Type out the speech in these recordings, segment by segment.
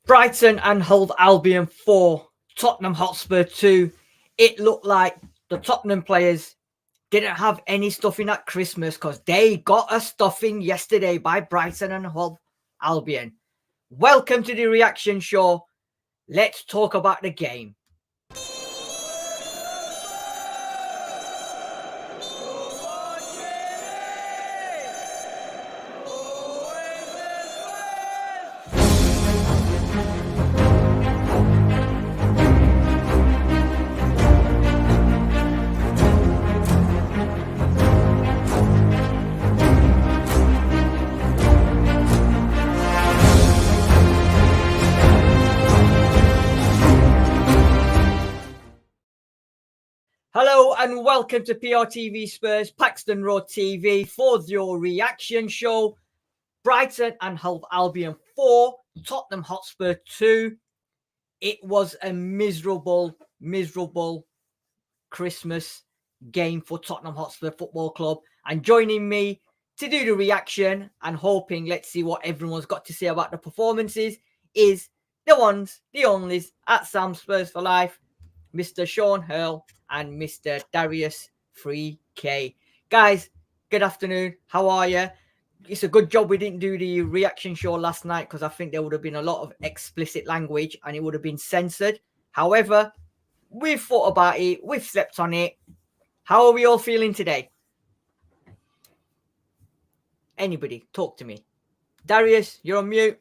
Brighton and Hove Albion 4, Tottenham Hotspur 2. It looked like the Tottenham players didn't have any stuffing at Christmas because they got a stuffing yesterday by Brighton and Hove Albion. Welcome to the reaction show. Let's talk about the game. Hello and welcome to PRTvSpurs, Paxton Road TV for your reaction show. Brighton and Hove Albion 4, Tottenham Hotspur 2. It was a miserable Christmas game for Tottenham Hotspur Football Club. And joining me to do the reaction and hoping, let's see what everyone's got to say about the performances, is the ones, the onlys at SUBSRCRIBE for life, Mr. Sean Hurl and Mr. Darius 3K. Guys, good afternoon. How are you? It's a good job we didn't do the reaction show last night because I think there would have been a lot of explicit language and it would have been censored. However, we've thought about it. We've slept on it. How are we all feeling today? Anybody, talk to me. Darius, you're on mute.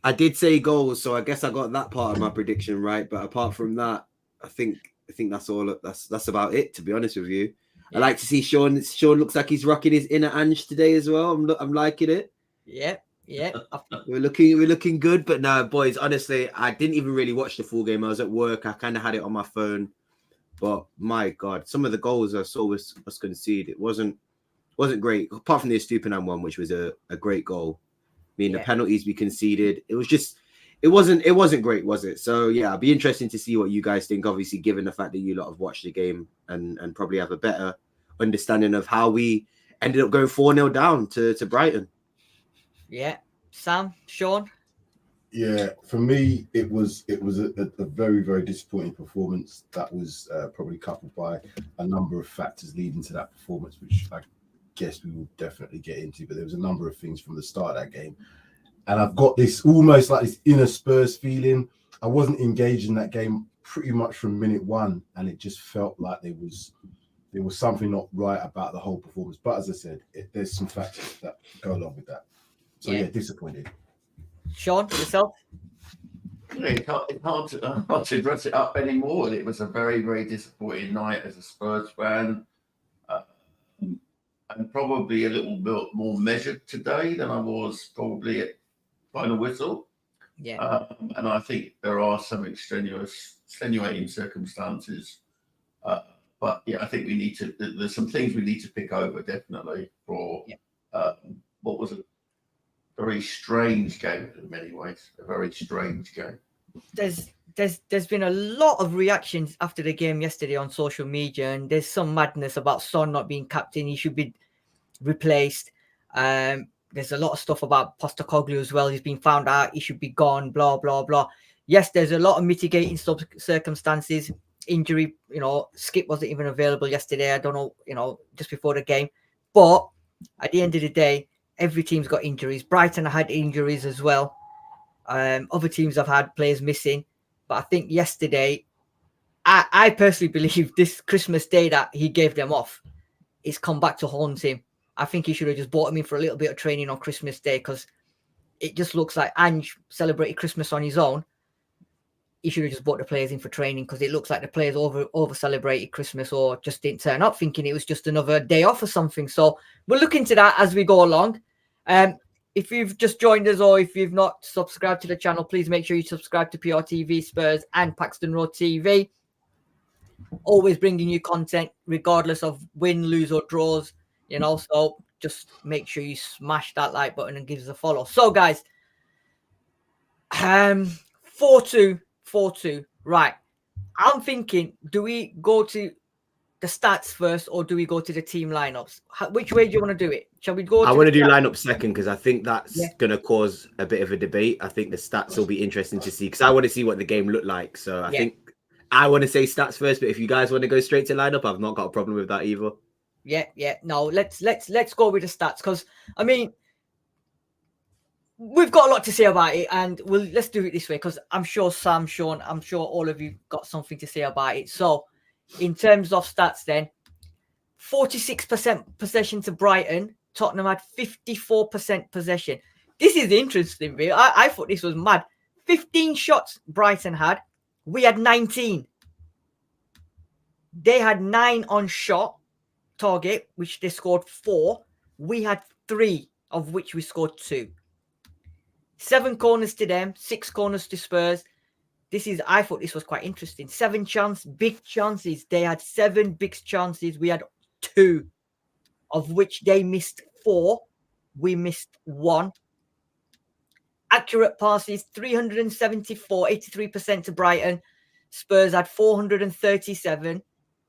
I did say goals, so I guess I got that part of my prediction right. But apart from that, I think that's all. That's about it. To be honest with you, yeah. I like to see Sean. Sean looks like he's rocking his inner Ange today as well. I'm liking it. Yeah. we're looking good. But no, boys. Honestly, I didn't even really watch the full game. I was at work. I kind of had it on my phone. But my God, some of the goals I saw was conceded. It wasn't great. Apart from the Estupiñán one, which was a great goal. I mean, the penalties we conceded, it wasn't great, was it? So yeah, it'll be interesting to see what you guys think, obviously, given the fact that you lot have watched the game and probably have a better understanding of how we ended up going 4-0 down to Brighton. Yeah. Sam, Sean? Yeah, for me, it was a very, very disappointing performance that was probably coupled by a number of factors leading to that performance, which I guess we will definitely get into, but there was a number of things from the start of that game, and I've got this almost like this inner Spurs feeling. I wasn't engaged in that game pretty much from minute one, and it just felt like there was something not right about the whole performance. But as I said, there's some factors that go along with that. So yeah, disappointed. Sean, yourself? It's hard to dress it up anymore. It was a very, very disappointing night as a Spurs fan. I'm probably a little bit more measured today than I was probably at final whistle. Yeah. And I think there are some extenuating circumstances. But yeah, I think there's some things we need to pick over definitely for what was a very strange game in many ways. A very strange game. There's been a lot of reactions after the game yesterday on social media, and there's some madness about Son not being captain. He should be replaced. There's a lot of stuff about Postecoglou as well. He's been found out. He should be gone. Blah blah blah. Yes, there's a lot of mitigating circumstances. Injury, Skip wasn't even available yesterday. I don't know, just before the game. But at the end of the day, every team's got injuries. Brighton had injuries as well. Other teams have had players missing. But I think yesterday, I personally believe this Christmas day that he gave them off is come back to haunt him. I think he should have just brought him in for a little bit of training on Christmas Day, because it just looks like Ange celebrated Christmas on his own. He should have just brought the players in for training, because it looks like the players over celebrated Christmas or just didn't turn up, thinking it was just another day off or something. So we'll look into that as we go along. If you've just joined us or if you've not subscribed to the channel, please make sure you subscribe to PRTvSpurs and Paxton Road TV. Always bringing you content regardless of win, lose or draws, so just make sure you smash that like button and give us a follow. So guys, 4-2, right. I'm thinking, do we go to the stats first, or do we go to the team lineups? Which way do you want to do it? Shall we go? I want to do lineup second because I think that's Yeah. going to cause a bit of a debate. I think the stats will be interesting to see because I want to see what the game looked like. So I think I want to say stats first, but if you guys want to go straight to lineup, I've not got a problem with that either. Yeah. No, let's go with the stats because I mean, we've got a lot to say about it, and let's do it this way because I'm sure Sam, Sean, I'm sure all of you got something to say about it. So, in terms of stats, then 46% possession to Brighton. Tottenham had 54% possession. This is interesting, bit. I thought this was mad. 15 shots Brighton had. We had 19. They had 9 on shot target, which they scored 4. We had 3, of which we scored 2. 7 corners to them, 6 corners to Spurs. I thought this was quite interesting. 7 big chances. They had 7 big chances. We had 2, of which they missed 4. We missed 1. Accurate passes, 374, 83% to Brighton. Spurs had 437,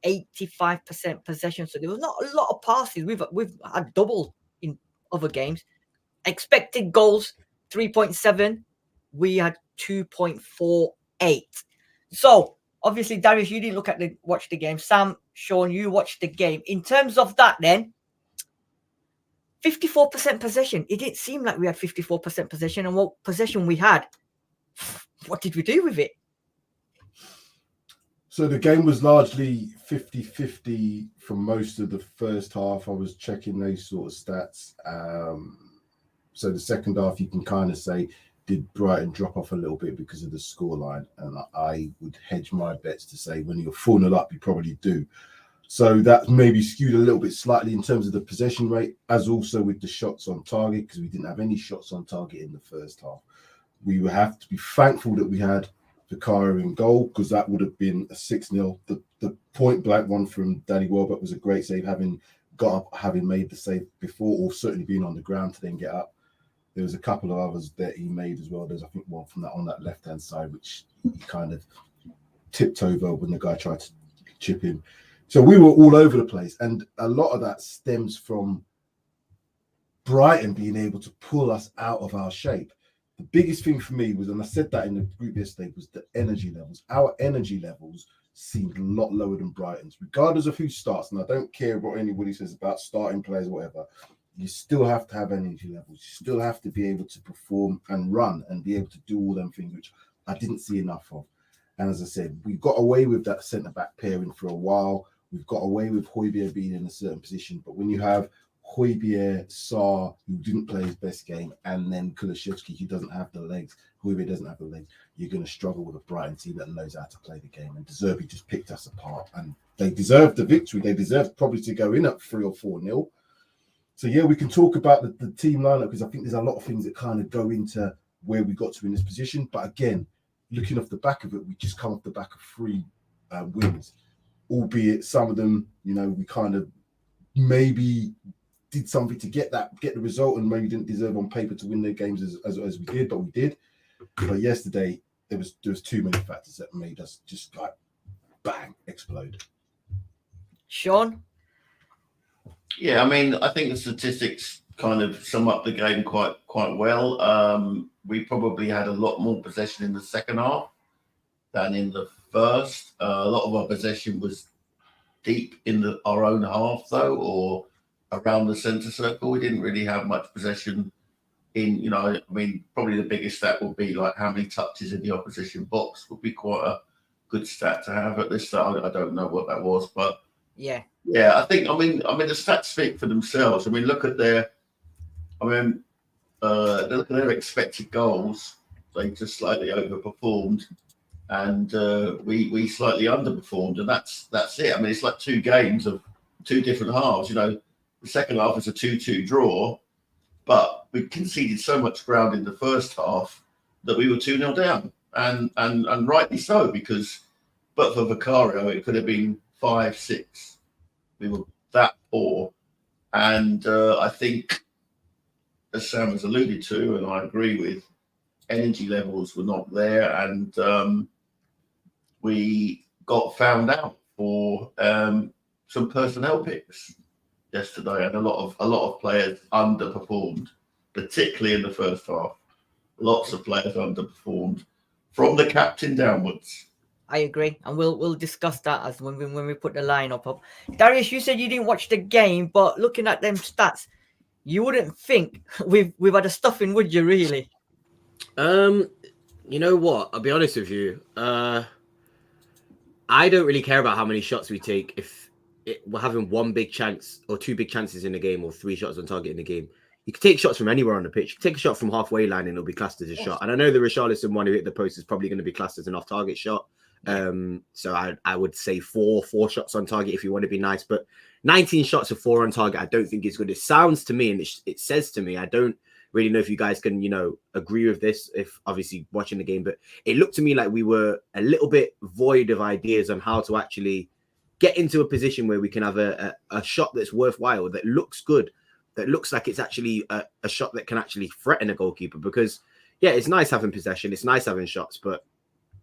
85% possession. So there was not a lot of passes. We've had double in other games. Expected goals, 3.7. We had 2.48. So obviously, Darius, you didn't watch the game. Sam, Sean, you watched the game. In terms of that, then 54% possession. It didn't seem like we had 54% possession, and what possession we had, what did we do with it? So the game was largely 50-50 for most of the first half. I was checking those sort of stats. So the second half, you can kind of say, did Brighton drop off a little bit because of the scoreline? And I would hedge my bets to say when you're 4-0 up, you probably do. So that maybe skewed a little bit slightly in terms of the possession rate, as also with the shots on target, because we didn't have any shots on target in the first half. We would have to be thankful that we had Vicario in goal, because that would have been a 6-0. The point blank one from Danny Welbeck was a great save, having got up, having made the save before, or certainly being on the ground to then get up. There was a couple of others that he made as well. There's, I think, one from that on that left-hand side, which he kind of tipped over when the guy tried to chip him. So we were all over the place. And a lot of that stems from Brighton being able to pull us out of our shape. The biggest thing for me was, and I said that in the group yesterday, was the energy levels. Our energy levels seemed a lot lower than Brighton's, regardless of who starts. And I don't care what anybody says about starting players or whatever. You still have to have energy levels. You still have to be able to perform and run and be able to do all them things, which I didn't see enough of. And as I said, we got away with that centre-back pairing for a while. We've got away with Højbjerg being in a certain position. But when you have Højbjerg, Sarr, who didn't play his best game, and then Kulusevski, who doesn't have the legs, Højbjerg doesn't have the legs, you're going to struggle with a Brighton team that knows how to play the game. And De Zerbi just picked us apart. And they deserved the victory. They deserved probably to go in at 3 or 4-0. So, yeah, we can talk about the team lineup, because I think there's a lot of things that kind of go into where we got to in this position. But again, looking off the back of it, we just come off the back of 3 wins, albeit some of them, you know, we kind of maybe did something to get the result and maybe didn't deserve on paper to win their games as we did, but we did. But yesterday, there was too many factors that made us just like, bang, explode. Sean? Yeah, I mean, I think the statistics kind of sum up the game quite well. We probably had a lot more possession in the second half than in the first. A lot of our possession was deep in our own half, though, or around the centre circle. We didn't really have much possession in, you know, I mean, probably the biggest stat would be like how many touches in the opposition box would be quite a good stat to have at this start. I don't know what that was, but yeah, I think, I mean, the stats speak for themselves. I mean, look at their expected goals. They just slightly overperformed, and we slightly underperformed, and that's it. I mean, it's like 2 games of 2 different halves. You know, the second half was a 2-2 draw, but we conceded so much ground in the first half that we were 2-0 down, and rightly so, because but for Vicario, it could have been 5-6. We were that poor, and I think, as Sam has alluded to, and I agree with, energy levels were not there, and we got found out for some personnel picks yesterday, and a lot of players underperformed, particularly in the first half. Lots of players underperformed from the captain downwards. I agree, and we'll discuss that as when we put the lineup up. Darius, you said you didn't watch the game, but looking at them stats, you wouldn't think we've had a stuffing, would you? Really? You know what? I'll be honest with you. I don't really care about how many shots we take if we're having one big chance or two big chances in the game or 3 shots on target in the game. You can take shots from anywhere on the pitch. You can take a shot from halfway line and it'll be classed as a shot. And I know the Richarlison one who hit the post is probably going to be classed as an off-target shot. So I would say four shots on target if you want to be nice. But 19 shots of 4 on target, I don't think is good. It sounds to me and it says to me, I don't really know if you guys can, agree with this, if obviously watching the game, but it looked to me like we were a little bit void of ideas on how to actually get into a position where we can have a shot that's worthwhile, that looks good, that looks like it's actually a shot that can actually threaten a goalkeeper. Because, yeah, it's nice having possession, it's nice having shots, but,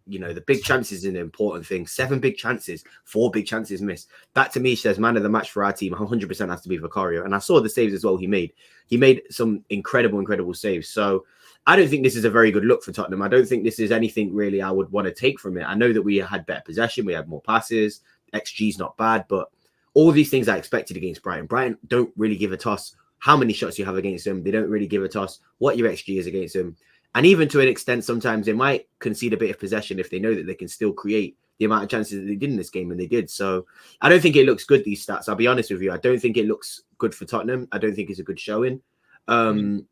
the big chances is an important thing. 7 big chances, 4 big chances missed. That, to me, says man of the match for our team 100% has to be Vicario. And I saw the saves as well he made. He made some incredible saves. So I don't think this is a very good look for Tottenham. I don't think this is anything really I would want to take from it. I know that we had better possession, we had more passes, XG's not bad, but all these things I expected against Brighton. Brighton don't really give a toss how many shots you have against them. They don't really give a toss what your XG is against them. And even to an extent, sometimes they might concede a bit of possession if they know that they can still create the amount of chances that they did in this game, and they did. So I don't think it looks good, these stats. I'll be honest with you. I don't think it looks good for Tottenham. I don't think it's a good showing. The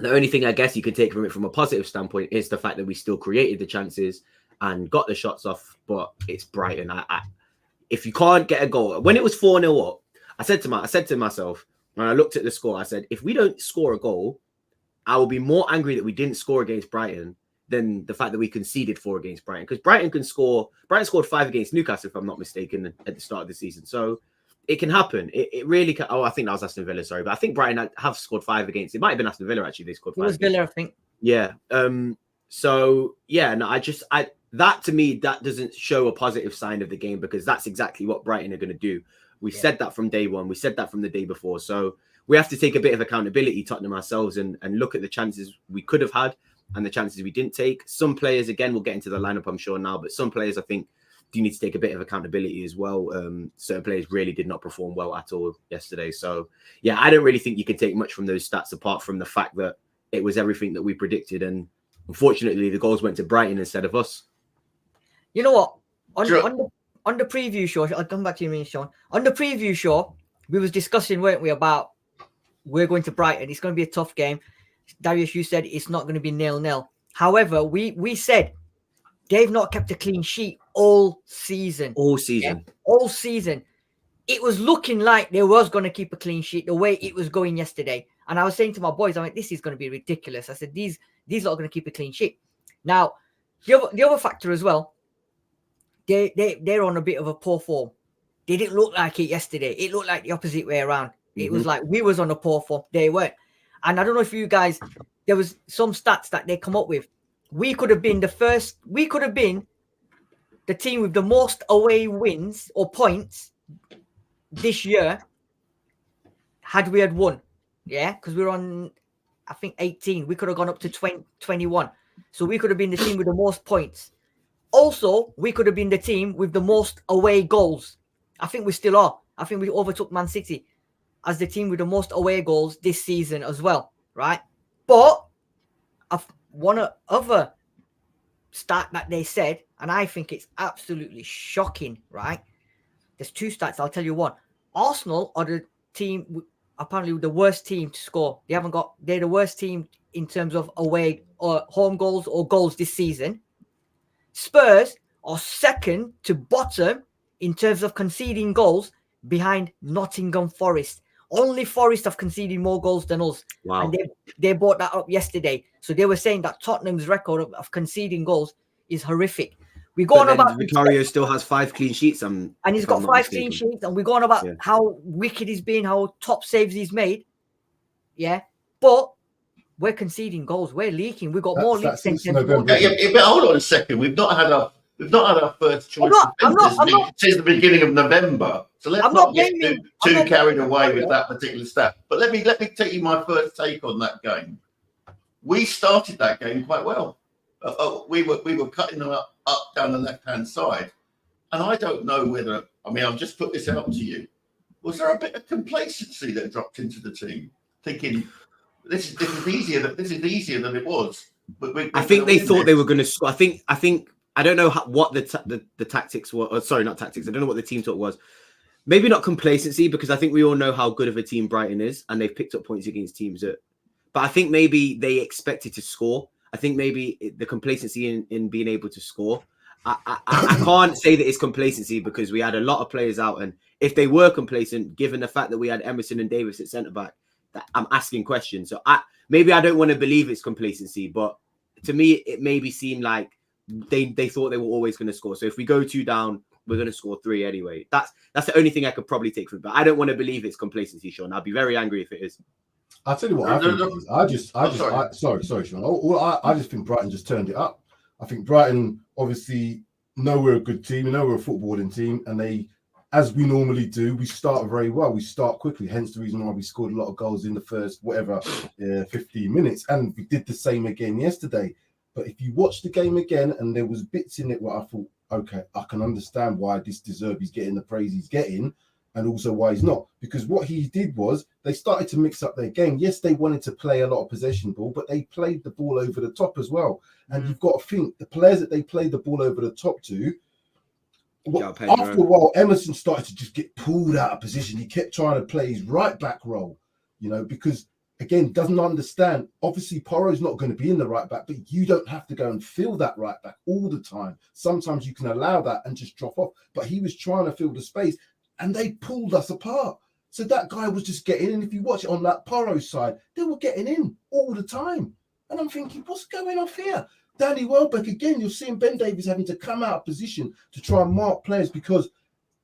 only thing I guess you can take from it from a positive standpoint is the fact that we still created the chances and got the shots off, but it's Brighton. If you can't get a goal, when it was 4-0 up, I said to myself, when I looked at the score, I said, if we don't score a goal, I will be more angry that we didn't score against Brighton than the fact that we conceded 4 against Brighton. Because Brighton can score. Brighton scored 5 against Newcastle, if I'm not mistaken, at the start of the season. So it can happen. It really can. Oh, I think that was Aston Villa, sorry. But I think Brighton have scored 5 against. It might have been Aston Villa, actually. They scored 5. It was Villa, I think. Yeah. So, yeah, no, that to me, that doesn't show a positive sign of the game, because that's exactly what Brighton are going to do. We said that from day one. We said that from the day before. So we have to take a bit of accountability, Tottenham, ourselves, and look at the chances we could have had and the chances we didn't take. Some players, again, we'll get into the lineup, I'm sure, now, but some players, I think, do need to take a bit of accountability as well. Certain players really did not perform well at all yesterday. So, yeah, I don't really think you can take much from those stats apart from the fact that it was everything that we predicted. And unfortunately, the goals went to Brighton instead of us. You know what? On the preview show, I'll come back to you, Sean. On the preview show, we was discussing, weren't we, about we're going to Brighton. It's going to be a tough game. Darius, you said it's not going to be 0-0. However, we said they've not kept a clean sheet all season. All season. Yeah? All season. It was looking like they was going to keep a clean sheet the way it was going yesterday. And I was saying to my boys, I'm like, this is going to be ridiculous. I said, these lot are going to keep a clean sheet. Now, the other factor as well, they're on a bit of a poor form. They didn't look like it yesterday. It looked like the opposite way around. It was like we was on a poor form. They weren't. And I don't know if you guys, there was some stats that they come up with. We could have been the team with the most away wins or points this year had we had won. Yeah, because we were on, I think, 18. We could have gone up to 21. So we could have been the team with the most points. Also, we could have been the team with the most away goals. I think we still are. I think we overtook Man City as the team with the most away goals this season as well, right? But one other stat that they said, and I think it's absolutely shocking, right? There's 2 stats. I'll tell you one. Arsenal are the team, apparently the worst team to score. They're the worst team in terms of away or home goals or goals this season. Spurs are second to bottom in terms of conceding goals behind Nottingham Forest. Only Forest have conceded more goals than us. Wow. And they brought that up yesterday. So they were saying that Tottenham's record of conceding goals is horrific. We go on about Vicario still has 5 clean sheets. And he's got 5 clean sheets. And we're going about how wicked he's been, how top saves he's made. Yeah. But we're conceding goals. We're leaking. We've got more leaks. But hold on a second. We've not had We've not had our first choice I'm not, since the beginning of November. So let's not get too carried away with that particular stat. But let me take you my first take on that game. We started that game quite well. We were cutting them up down the left-hand side. And I don't know whether, I mean, I'll just put this out to you. Was there a bit of complacency that dropped into the team, thinking this is easier than it was? But I think they thought they were going to score. I think I don't know what the tactics were. Or, sorry, not tactics. I don't know what the team talk was. Maybe not complacency, because I think we all know how good of a team Brighton is, and they've picked up points against teams that. But I think maybe they expected to score. I think maybe the complacency in being able to score. I can't say that it's complacency, because we had a lot of players out, and if they were complacent, given the fact that we had Emerson and Davis at centre back, that I'm asking questions. So I don't want to believe it's complacency, but to me it maybe seemed like they thought they were always going to score. So if we go 2 down, we're going to score 3 anyway. That's the only thing I could probably take from it. But I don't want to believe it's complacency, Sean. I'll be very angry if it is. I'll tell you what I think it is. Sorry, Sean. I just think Brighton just turned it up. I think Brighton obviously know we're a good team, we know we're a footballing team, and they, as we normally do, we start very well. We start quickly, hence the reason why we scored a lot of goals in the first 15 minutes, and we did the same again yesterday. But if you watch the game again, and there was bits in it where I thought, okay, I can understand why this Deserby's getting the praise he's getting, and also why he's not. Because what he did was they started to mix up their game. Yes, they wanted to play a lot of possession ball, but they played the ball over the top as well. And you've got to think, the players that they played the ball over the top to, after a while, Emerson started to just get pulled out of position. He kept trying to play his right back role, because, again, doesn't understand. Obviously, Porro's not going to be in the right back, but you don't have to go and fill that right back all the time. Sometimes you can allow that and just drop off. But he was trying to fill the space, and they pulled us apart. So that guy was just getting in. If you watch it on that Porro side, they were getting in all the time. And I'm thinking, what's going on here? Danny Welbeck, again, you're seeing Ben Davies having to come out of position to try and mark players because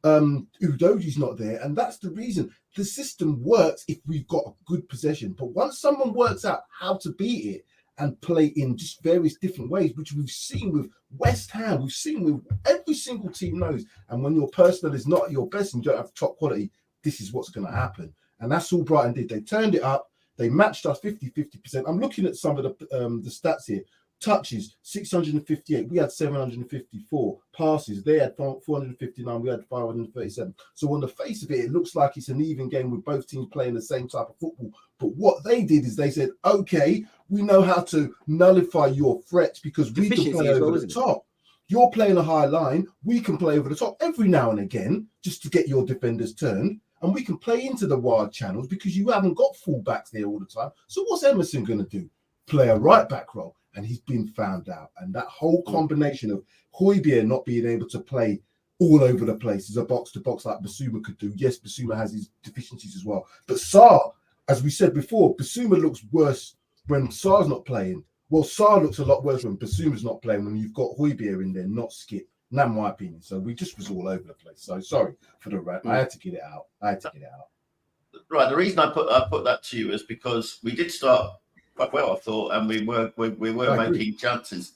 Udoji's not there. And that's the reason. The system works if we've got a good possession. But once someone works out how to beat it and play in just various different ways, which we've seen with West Ham, we've seen with every single team knows. And when your personnel is not at your best and you don't have top quality, this is what's going to happen. And that's all Brighton did. They turned it up. They matched us 50-50%. I'm looking at some of the stats here. Touches, 658. We had 754. Passes, they had 459. We had 537. So on the face of it, it looks like it's an even game with both teams playing the same type of football. But what they did is they said, okay, we know how to nullify your threats because we can play over the top. You're playing a high line. We can play over the top every now and again just to get your defenders turned. And we can play into the wide channels because you haven't got fullbacks there all the time. So what's Emerson going to do? Play a right back role. And he's been found out. And that whole combination of Højbjerg not being able to play all over the place as a box-to-box like Basuma could do. Yes, Basuma has his deficiencies as well. But Sarr, as we said before, Basuma looks worse when Sarr's not playing. Well, Sarr looks a lot worse when Basuma's not playing, when you've got Højbjerg in there, not Skip. And that's my opinion. So we just was all over the place. So sorry for the rant. I had to get it out. Right. The reason I put that to you is because we did start quite well, I thought, and we were making chances.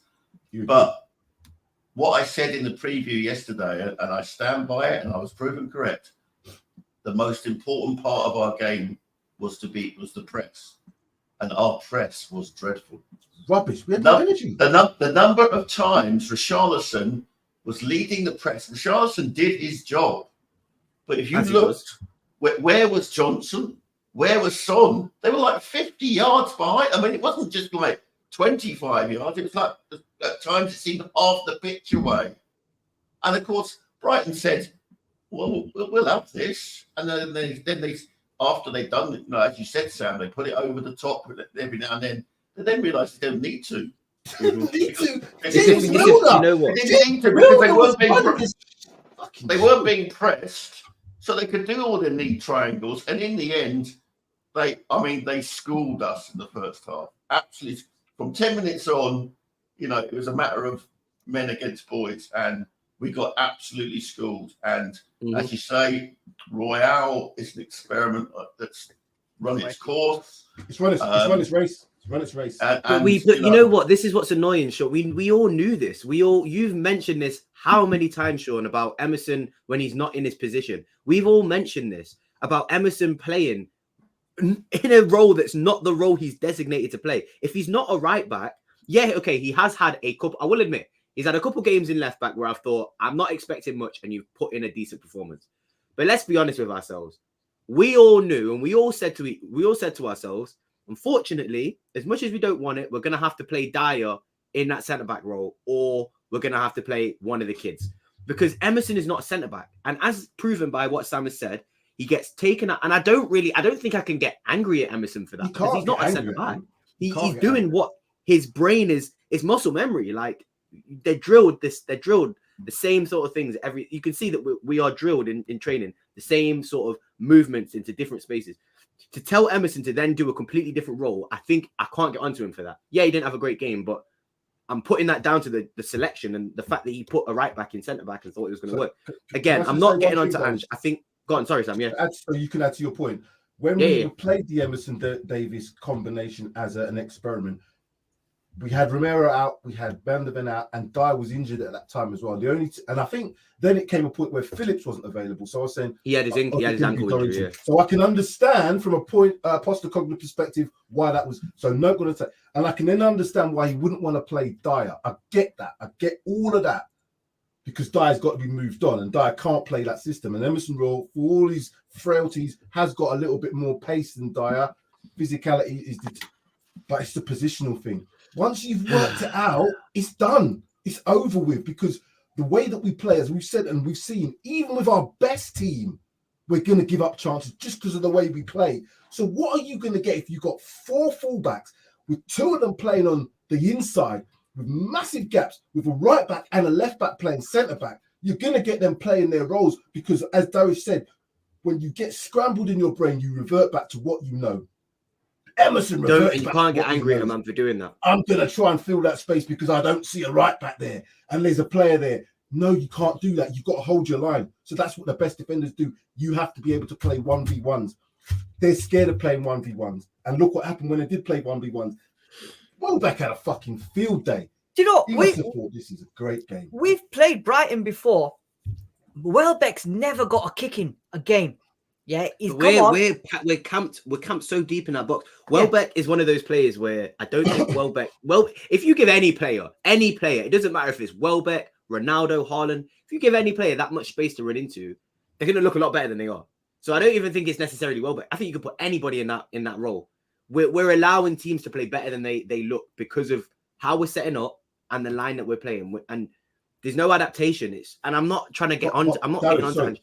But what I said in the preview yesterday, and I stand by it, and I was proven correct, the most important part of our game was the press, and our press was dreadful. Rubbish. We had no energy. The number of times Richarlison was leading the press. Richarlison did his job, but if you looked, where was Johnson? Where was Son? They were like 50 yards behind. I mean, it wasn't just like 25 yards. It was like at times it seemed half the pitch away. And of course, Brighton said, "Well, we'll have this." And then they after they'd done it, as you said, Sam, they put it over the top every now and then. They then realised they don't need to. You know what? They didn't need to because they weren't being pressed. So they could do all their neat triangles, and in the end, they schooled us in the first half. Absolutely, from 10 minutes on, it was a matter of men against boys, and we got absolutely schooled. And as you say, Royale is an experiment that's run its course. It's run its race. But you know what? This is what's annoying, Sean. We all knew this. You've mentioned this how many times, Sean, about Emerson when he's not in his position. We've all mentioned this about Emerson playing in a role that's not the role he's designated to play. If he's not a right back, yeah, okay, he has had a couple. I will admit, he's had a couple games in left back where I've thought I'm not expecting much, and you've put in a decent performance. But let's be honest with ourselves. We all knew, and we all said to ourselves, unfortunately, as much as we don't want it, we're going to have to play Dyer in that centre-back role, or we're going to have to play one of the kids. Because Emerson is not a centre-back. And as proven by what Sam has said, he gets taken out. And I don't think I can get angry at Emerson for that. Because he's not a centre-back. He's doing what his brain is muscle memory. Like, they're drilled the same sort of things. You can see that we are drilled in training, the same sort of movements into different spaces. To tell Emerson to then do a completely different role, I think I can't get onto him for that. Yeah, he didn't have a great game, but I'm putting that down to the selection and the fact that he put a right back in centre back and thought it was going to work. Again, I'm not getting onto Ange. I think. Go on, sorry, Sam. Yeah. So you can add to your point. When we played the Emerson Davies combination as an experiment, we had Romero out, we had Van der Ven out, and Dyer was injured at that time as well. And I think then it came a point where Phillips wasn't available. So I was saying he had his ankle injury. Yeah. So I can understand from a postcognitive perspective why that was. So not going to say, and I can then understand why he wouldn't want to play Dyer. I get that. I get all of that because Dyer's got to be moved on, and Dyer can't play that system. And Emerson Royal, for all his frailties, has got a little bit more pace than Dyer. Physicality is, but it's the positional thing. Once you've worked it out, it's done. It's over with, because the way that we play, as we've said and we've seen, even with our best team, we're going to give up chances just because of the way we play. So what are you going to get if you've got 4 fullbacks with 2 of them playing on the inside with massive gaps, with a right back and a left back playing centre back? You're going to get them playing their roles because, as Darius said, when you get scrambled in your brain, you revert back to what you know. Emerson, you can't get angry at a man for doing that. I'm going to try and fill that space because I don't see a right back there and there's a player there. No, you can't do that. You've got to hold your line. So that's what the best defenders do. You have to be able to play 1v1s. They're scared of playing 1v1s. And look what happened when they did play 1v1s. Welbeck had a fucking field day. Do you know, this is a great game. We've played Brighton before. Welbeck's never got a kick in a game. Yeah, we're camped so deep in that box. Welbeck is one of those players where I don't think Welbeck. Well, if you give any player, it doesn't matter if it's Welbeck, Ronaldo, Haaland. If you give any player that much space to run into, they're going to look a lot better than they are. So I don't even think it's necessarily Welbeck. I think you could put anybody in that role. We're allowing teams to play better than they look because of how we're setting up and the line that we're playing. And there's no adaptation. And I'm not trying to get on. I'm not getting on.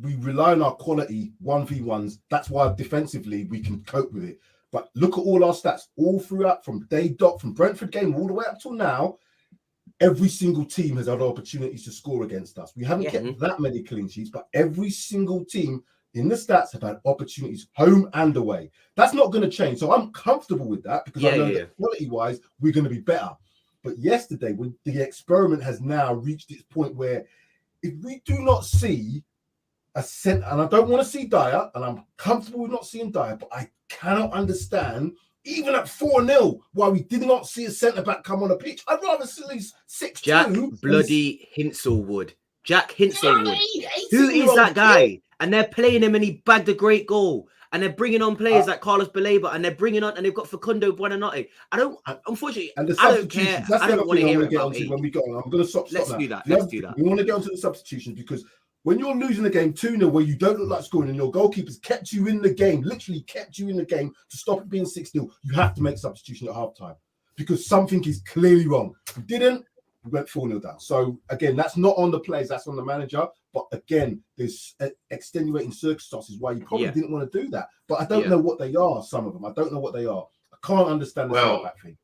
We rely on our quality 1v1s. That's why defensively we can cope with it. But look at all our stats all throughout, from day dot, from Brentford game all the way up till now. Every single team has had opportunities to score against us. We haven't kept that many clean sheets, but every single team in the stats have had opportunities home and away. That's not going to change. So I'm comfortable with that because I know that quality-wise we're going to be better. But yesterday, when the experiment has now reached its point where if we do not see a centre, and I don't want to see Dyer, and I'm comfortable with not seeing Dyer, but I cannot understand, even at 4-0, why we did not see a centre-back come on a pitch. I'd rather see 6-2. Jack bloody Hinselwood. Jack Hinselwood. Who is that guy? And they're playing him and he bagged a great goal. And they're bringing on players like Carlos Baleba, and they're bringing on, and they've got Facundo Buonanotte. Unfortunately, and the I don't care. That's I don't want to hear about it. When we go on, I'm going to stop. Let's do that. Let's do that. We want to get onto the substitutions because when you're losing the game 2-0, where you don't look like scoring, and your goalkeeper's kept you in the game, literally kept you in the game to stop it being 6-0, you have to make substitution at halftime because something is clearly wrong. We didn't. We went 4-0 down. So, again, that's not on the players, that's on the manager. But, again, there's extenuating circumstances why you probably didn't want to do that. But I don't know what they are, some of them. I don't know what they are. I can't understand the thing.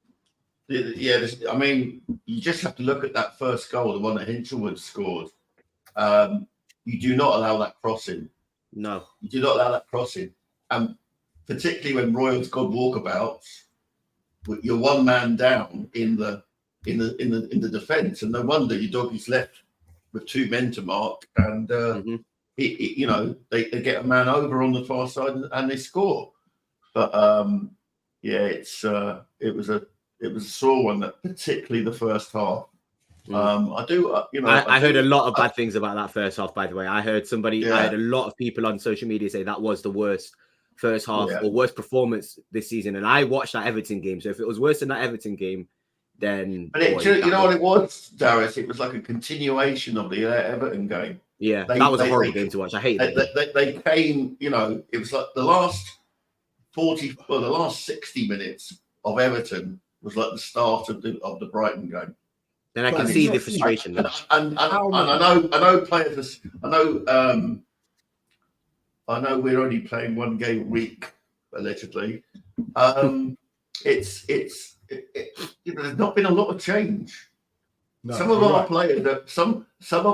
Yeah, I mean, you just have to look at that first goal, the one that Hinselwood scored. You do not allow that crossing. No. You do not allow that crossing. Particularly when Royals got walkabouts, you're one man down in the defence, and no wonder your doggies left with 2 men to mark, and they get a man over on the far side and they score. But it was a sore one, that particularly the first half. I do, I heard a lot of bad things about that first half, by the way. I heard a lot of people on social media say that was the worst first half or worst performance this season. And I watched that Everton game. So if it was worse than that Everton game, then... But you know what it was, Darius? It was like a continuation of the Everton game. Yeah, that was a horrible game to watch. I hate it. They came, it was like the last 60 minutes of Everton was like the start of the Brighton game. Then I can see the frustration. And I know players. I know we're only playing one game a week, allegedly. There's not been a lot of change. No, some of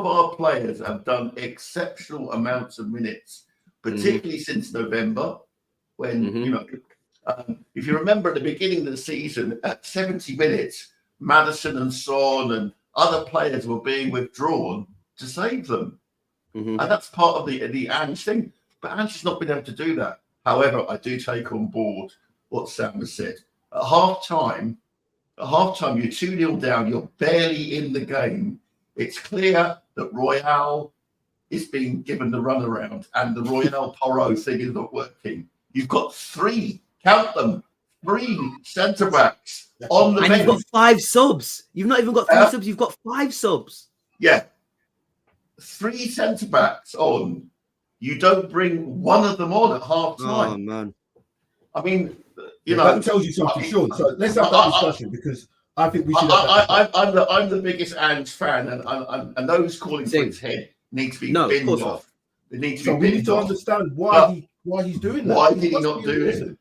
our players have done exceptional amounts of minutes, particularly since November, when if you remember at the beginning of the season, at 70 minutes, Maddison and Son and other players were being withdrawn to save them. And that's part of the Ange thing. But Ange has not been able to do that. However, I do take on board what Sam has said. At half time, you're 2-0 down, you're barely in the game. It's clear that Royale is being given the runaround and the Royale Porro thing is not working. You've got 3 centre-backs on the bench. You've got 5 subs. You've not even got 3 subs, you've got 5 subs. Yeah. 3 centre-backs on. You don't bring one of them on at half time. Oh, man. I mean, that tells you something, Sean. So let's have that discussion because I think we should. I'm the biggest Ange fan, and those calling for his head need to be binned off. They need to be. So we need to understand why he's doing that. Why did he not do it?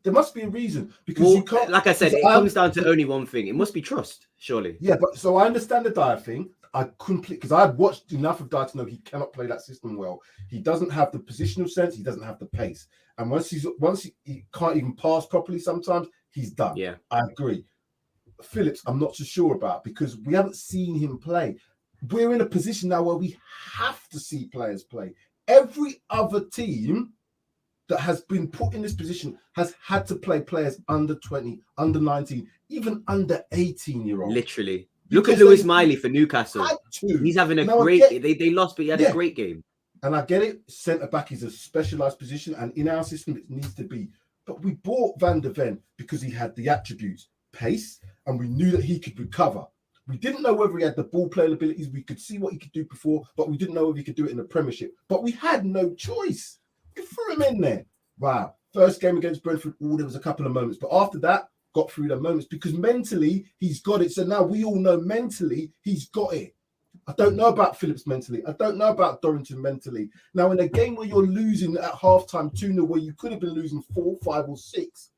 There must be a reason because you can't. Like I said, it comes down to only one thing. It must be trust, surely. Yeah, but so I understand the Dyer thing. I couldn't because I've watched enough of Dyer to know he cannot play that system well. He doesn't have the positional sense. He doesn't have the pace. And once he can't even pass properly, sometimes he's done. Yeah, I agree. Phillips, I'm not so sure about because we haven't seen him play. We're in a position now where we have to see players play. Every other team that has been put in this position has had to play players under 20, under 19, even under 18-year-olds. Literally. Look at Lewis Miley for Newcastle. He's having a great... They lost, but he had a great game. And I get it. Centre-back is a specialised position, and in our system, it needs to be. But we bought Van der Ven because he had the attributes, pace, and we knew that he could recover. We didn't know whether he had the ball playing abilities. We could see what he could do before, but we didn't know if he could do it in the Premiership. But we had no choice. We threw him in there. Wow. First game against Brentford, there was a couple of moments. But after that, got through the moments because mentally he's got it. So now we all know mentally he's got it. I don't know about Phillips mentally. I don't know about Dorrington mentally. Now, in a game where you're losing at halftime 2-0, where you could have been losing 4, 5, or 6,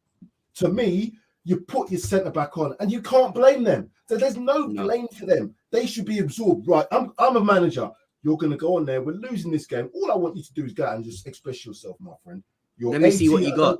to me, you put your centre back on and you can't blame them. So there's no blame for them. They should be absorbed. Right, I'm a manager. You're going to go on there. We're losing this game. All I want you to do is go out and just express yourself, my friend. Let me see what you got.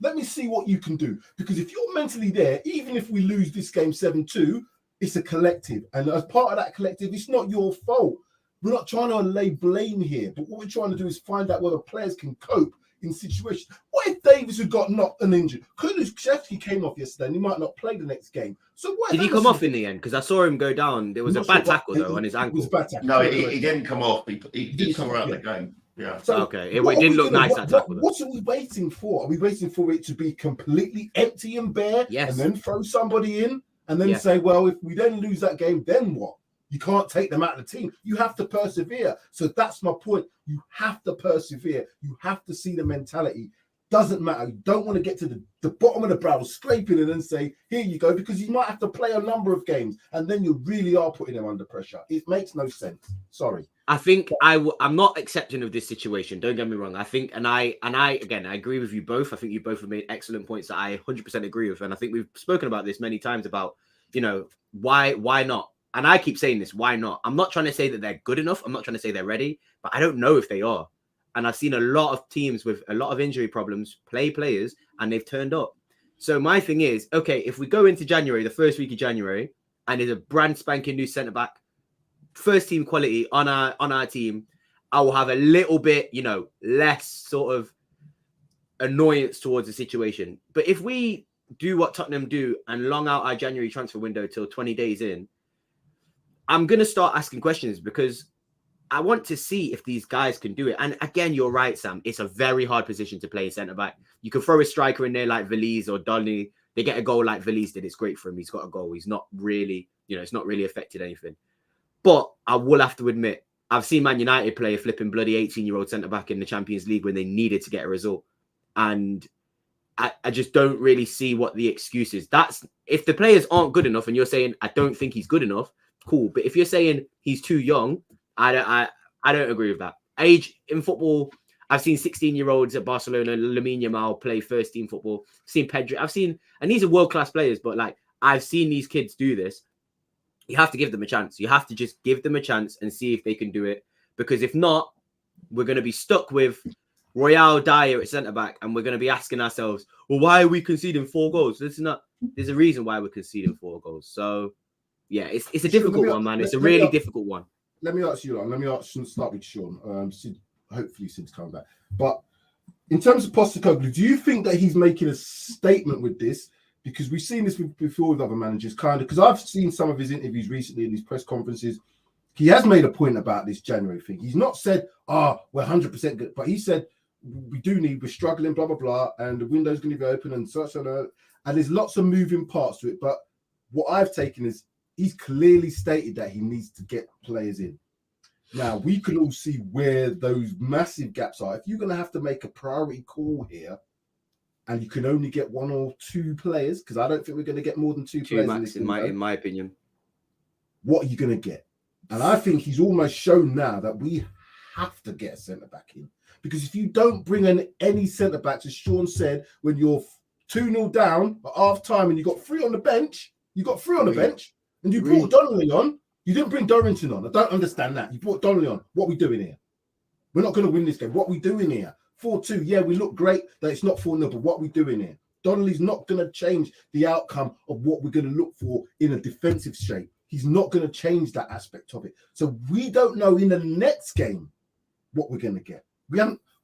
Let me see what you can do. Because if you're mentally there, even if we lose this game 7-2, it's a collective. And as part of that collective, it's not your fault. We're not trying to lay blame here. But what we're trying to do is find out whether players can cope in situations. What if Davis had got knocked and injured? Kulusevski came off yesterday and he might not play the next game. So what did he come off in the end? Because I saw him go down. There was a bad tackle, though, on his ankle. No, he didn't come off. He saw out the game. Yeah. So okay. It didn't look nice, that tackle. What are we waiting for? Are we waiting for it to be completely empty and bare? Yes. And then throw somebody in and then say, well, if we then lose that game, then what? You can't take them out of the team. You have to persevere. So that's my point. You have to persevere. You have to see the mentality. Doesn't matter. You don't want to get to the bottom of the barrel, scraping it and say, here you go, because you might have to play a number of games and then you really are putting them under pressure. It makes no sense. Sorry. I think I'm not accepting of this situation. Don't get me wrong. I think, and I agree with you both. I think you both have made excellent points that I 100% agree with. And I think we've spoken about this many times about, why not? And I keep saying this, why not? I'm not trying to say that they're good enough. I'm not trying to say they're ready, but I don't know if they are. And I've seen a lot of teams with a lot of injury problems play players and they've turned up. So my thing is, okay, if we go into January, the first week of January, and there's a brand spanking new centre-back, first team quality on our team, I will have a little bit, less sort of annoyance towards the situation. But if we do what Tottenham do and long out our January transfer window till 20 days in, I'm going to start asking questions because I want to see if these guys can do it. And again, you're right, Sam. It's a very hard position to play in centre-back. You can throw a striker in there like Veliz or Dolly. They get a goal like Veliz did. It's great for him. He's got a goal. He's not really, it's not really affected anything. But I will have to admit, I've seen Man United play a flipping bloody 18-year-old centre-back in the Champions League when they needed to get a result. And I just don't really see what the excuse is. That's if the players aren't good enough and you're saying, I don't think he's good enough, cool. But if you're saying he's too young, I don't agree with that. Age in football, I've seen 16-year-olds at Barcelona, Lamine Yamal play first-team football. I've seen Pedri. And these are world-class players, but like I've seen these kids do this. You have to give them a chance. You have to just give them a chance and see if they can do it. Because if not, we're going to be stuck with Royale Dyer at centre-back, and we're going to be asking ourselves, well, why are we conceding 4 goals? There's a reason why we're conceding 4 goals. So, yeah, it's a difficult one, man. It's a really difficult one. Let me ask you, start with Sean. Hopefully Sid's coming back. But in terms of Postecoglou, do you think that he's making a statement with this? Because we've seen this before with other managers, kind of, because I've seen some of his interviews recently in these press conferences. He has made a point about this January thing. He's not said, we're 100% good, but he said, we're struggling, blah, blah, blah, and the window's going to be open and such and that. And there's lots of moving parts to it. But what I've taken is he's clearly stated that he needs to get players in. Now, we can all see where those massive gaps are. If you're going to have to make a priority call here, and you can only get 1 or 2 players, because I don't think we're going to get more than 2 players max, in my opinion. What are you going to get? And I think he's almost shown now that we have to get a centre-back in. Because if you don't bring in any centre-backs, as Sean said, when you're 2-0 down at half-time and you got 3 on the bench, and you brought Donnelly on, you didn't bring Dorrington on. I don't understand that. You brought Donnelly on. What are we doing here? We're not going to win this game. What are we doing here? 4-2, yeah, we look great that it's not 4-0, but what are we doing here? Donnelly's not going to change the outcome of what we're going to look for in a defensive shape. He's not going to change that aspect of it. So we don't know in the next game what we're going to get.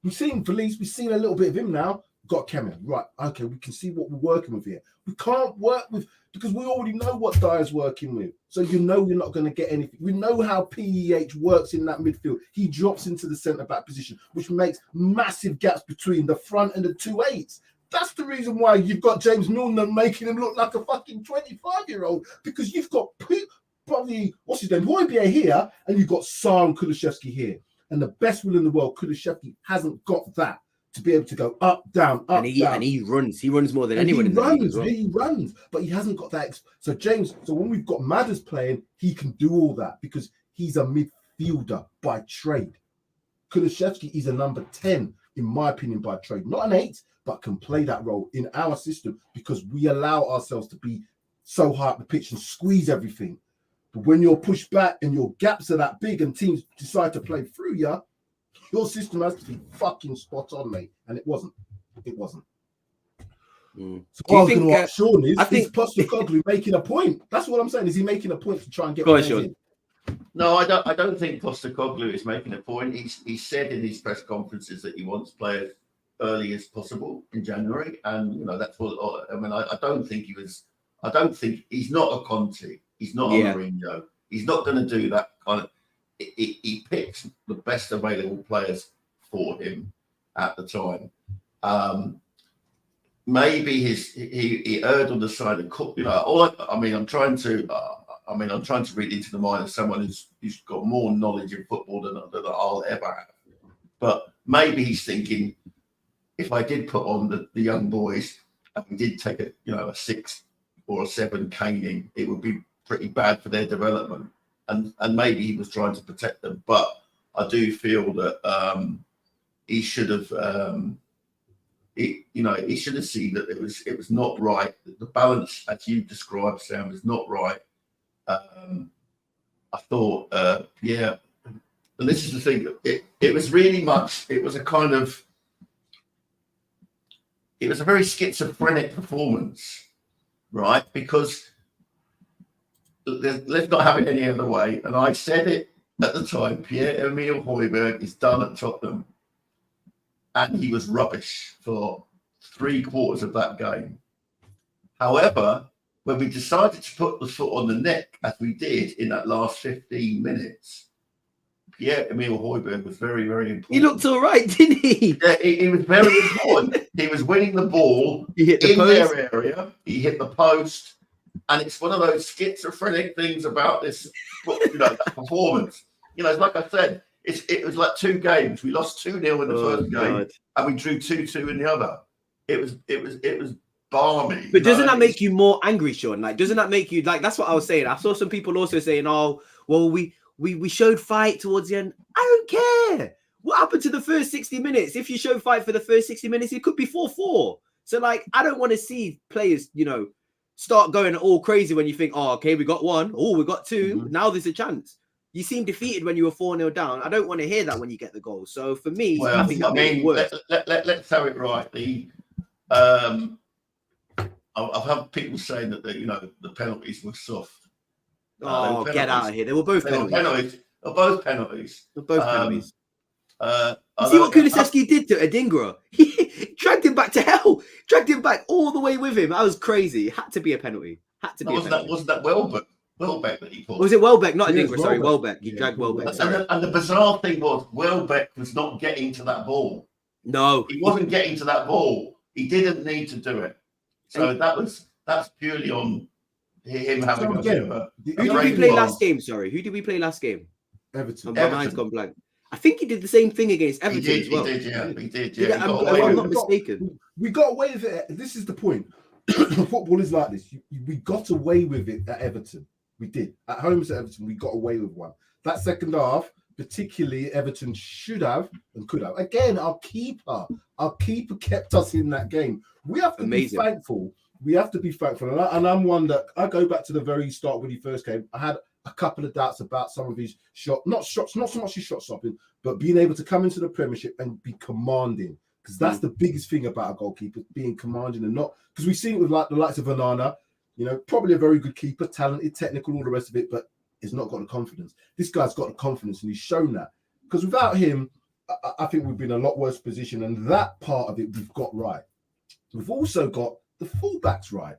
We've seen Felice, we've seen a little bit of him now. Got Kemmer, right? Okay, we can see what we're working with here. We can't work with because we already know what Dyer's working with. So you're not going to get anything. We know how PEH works in that midfield. He drops into the centre-back position, which makes massive gaps between the front and the 2 8s. That's the reason why you've got James Milner making him look like a fucking 25-year-old, because you've got probably, what's his name, Højbjerg here, and you've got Sarr and Kulusevski here. And the best will in the world, Kulusevski hasn't got that to be able to go up, down, up, down. And he runs. He runs more than anyone in the league as well. He runs, but he hasn't got that. So when we've got Madders playing, he can do all that because he's a midfielder by trade. Kulusevski is a number 10, in my opinion, by trade. Not an 8, but can play that role in our system because we allow ourselves to be so high up the pitch and squeeze everything. But when you're pushed back and your gaps are that big and teams decide to play through you, your system has to be fucking spot on, mate. And it wasn't. So what I was going to ask Sean is Postecoglou making a point? That's what I'm saying. Is he making a point to try and get players in? No, I don't think Postecoglou is making a point. He said in his press conferences that he wants players early as possible in January. And, that's what, I don't think he's not a Conte. He's not a Mourinho. He's not going to do that kind of. He picks the best available players for him at the time. Maybe he erred on the side of I'm trying to read into the mind of someone who's got more knowledge in football than I'll ever have. But maybe he's thinking, if I did put on the young boys and did take a 6 or a 7 caning, it would be pretty bad for their development. And maybe he was trying to protect them, but I do feel that he should have, he should have seen that it was not right. The balance, as you described, Sam, is not right. I thought, and this is the thing. It was really much. It was a very schizophrenic performance, right? Because. Let's not have it any other way. And I said it at the time, Pierre-Emile Højbjerg is done at Tottenham. And he was rubbish for 3/4 of that game. However, when we decided to put the foot on the neck, as we did in that last 15 minutes, Pierre-Emile Højbjerg was very, very important. He looked all right, didn't he? Yeah, he was very important. He was winning the ball He hit the in post. their area. He hit the post. And it's one of those schizophrenic things about this performance. It's like I said, it was like 2 games. We lost 2-0 in the first game, and we drew 2-2 in the other. It was balmy. But doesn't that make you more angry, Sean? Like, doesn't that make you like? That's what I was saying. I saw some people also saying, "Oh, well, we showed fight towards the end." I don't care. What happened to the first 60 minutes? If you show fight for the first 60 minutes, it could be 4-4. So, like, I don't want to see players, start going all crazy when you think, "Oh, okay, we got 1. Oh, we got 2. Mm-hmm. Now there's a chance." You seem defeated when you were 4-0 down. I don't want to hear that when you get the goal. So for me, well, I think that made it worse. Let's have it right. I've had people saying that the penalties were soft. Oh, get out of here! They were both penalties. They're both penalties. They're both penalties. You see what Kulusevski did to Adingra? He dragged him back to hell. Dragged him back all the way with him. That was crazy. It had to be a penalty. Wasn't that Welbeck that he pulled? Was it Welbeck? Not Adingra. Sorry, Welbeck. He dragged Welbeck. And the bizarre thing was Welbeck was not getting to that ball. No, he wasn't getting to that ball. He didn't need to do it. So that's purely on him having a bit of a. Who did we play last game? Sorry, who did we play last game? Everton. My mind's gone blank. I think he did the same thing against Everton as well. He did. If I'm not mistaken. We got away with it. This is the point. Football is like this. We got away with it at Everton. We did. At home at Everton, we got away with one. That second half, particularly Everton should have and could have. Again, our keeper kept us in that game. We have to be thankful. We have to be thankful. And I'm one that I go back to the very start when he first came. I had a couple of doubts about some of his not so much his shot stopping, but being able to come into the Premiership and be commanding. Because that's the biggest thing about a goalkeeper, being commanding and not. Because we've seen it with like the likes of Onana, probably a very good keeper, talented, technical, all the rest of it, but he's not got the confidence. This guy's got the confidence, and he's shown that. Because without him, I think we've been in a lot worse position, and that part of it we've got right. We've also got the fullbacks right.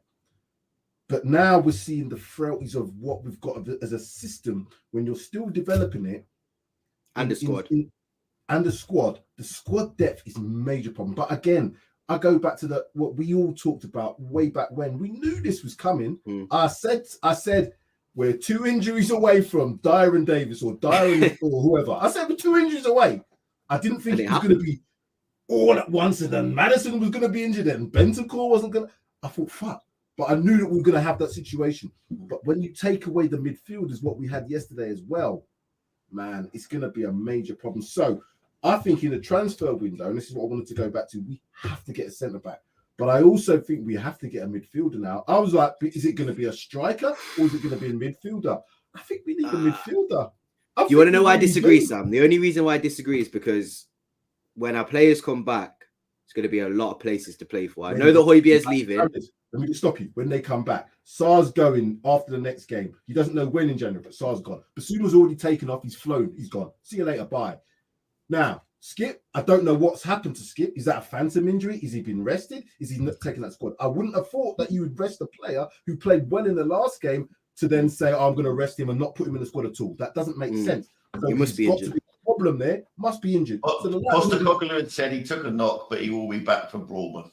But now we're seeing the frailties of what we've got as a system when you're still developing it. And the squad. And the squad. The squad depth is a major problem. But again, I go back to what we all talked about way back when. We knew this was coming. I said, we're 2 injuries away from Dyer and Davis or Dyer or whoever. I said we're 2 injuries away. I didn't think it was going to be all at once, and then Maddison was going to be injured and Bentancur wasn't going to. I thought, fuck. But I knew that we were going to have that situation. But when you take away the midfielders, what we had yesterday as well, man, it's going to be a major problem. So I think in the transfer window, and this is what I wanted to go back to, we have to get a centre-back. But I also think we have to get a midfielder now. I was like, is it going to be a striker or is it going to be a midfielder? I think we need a midfielder. You want to know why I disagree, Sam? The only reason why I disagree is because when our players come back, it's going to be a lot of places to play for. I know that Højbjerg's leaving. Let me just stop you. When they come back, Sar's going after the next game. He doesn't know when in January, but Sar's gone. Basuma's already taken off. He's flown. He's gone. See you later. Bye. Now, Skip, I don't know what's happened to Skip. Is that a phantom injury? Is he been rested? Is he not taking that squad? I wouldn't have thought that you would rest a player who played well in the last game to then say, I'm going to rest him and not put him in the squad at all. That doesn't make sense. So he must be injured. Problem there, must be injured. Postecoglou had said he took a knock, but he will be back for Bournemouth.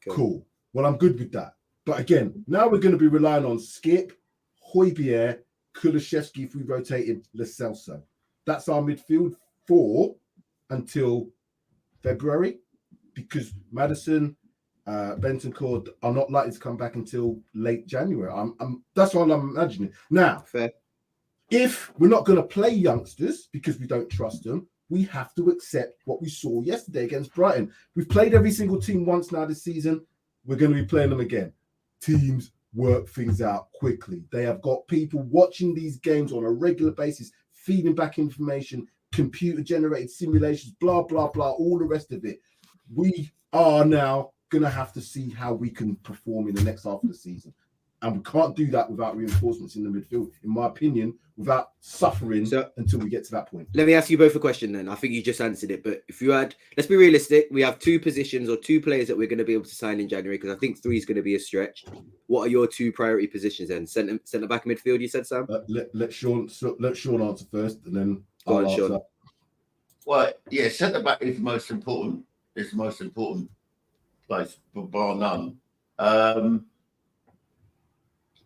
Cool. Well, I'm good with that. But again, now we're going to be relying on Skip, Højbjerg, Kulusevski if we rotate him, Lo Celso. That's our midfield 4 until February, because Maddison, Bentancur are not likely to come back until late January. That's what I'm imagining. Now, fair. If we're not going to play youngsters because we don't trust them, we have to accept what we saw yesterday against Brighton. We've played every single team once now this season. We're going to be playing them again. Teams work things out quickly. They have got people watching these games on a regular basis, feeding back information, computer-generated simulations, blah, blah, blah, all the rest of it. We are now going to have to see how we can perform in the next half of the season. And we can't do that without reinforcements in the midfield, in my opinion, without suffering until we get to that point. Let me ask you both a question then. I think you just answered it. But if you had, let's be realistic. We have 2 positions or 2 players that we're going to be able to sign in January, because I think 3 is going to be a stretch. what are your two priority positions then? Centre back, midfield, you said, Sam? Let Sean answer first, and then Go on, I'll answer. Sean. Well, yeah, centre back is the most important. It's the most important place, bar none.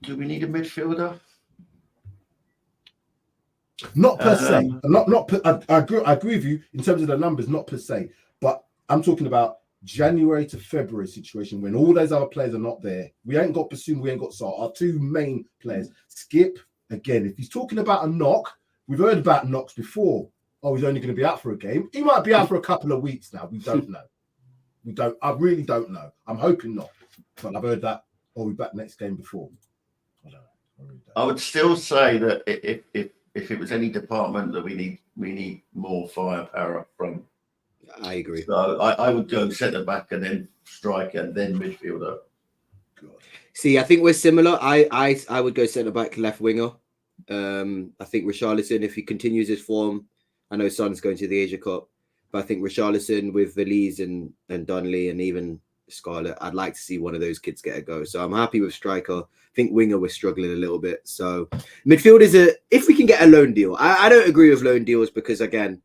Do we need a midfielder? Not per se. I agree with you in terms of the numbers, not per se. But I'm talking about January to February situation when all those other players are not there. We ain't got Bassoon, we ain't got Sarr. Our two main players. Skip, again, if he's talking about a knock, we've heard about knocks before. Oh, he's only going to be out for a game. He might be out for a couple of weeks now. We don't know. I really don't know. I'm hoping not. But I've heard that. Oh, we're back next game before. I don't know. I would still say that if it was any department that we need more firepower up front. I agree. So I would go centre back and then striker and then midfielder. God. See, I think we're similar. I would go centre back, left winger. I think Richarlison, if he continues his form, I know Son's going to the Asia Cup, but I think Richarlison with Valise and Donnelly and even Scarlett, I'd like to see one of those kids get a go. So I'm happy with striker. I think winger we're struggling a little bit. So midfield is if we can get a loan deal. I don't agree with loan deals because again,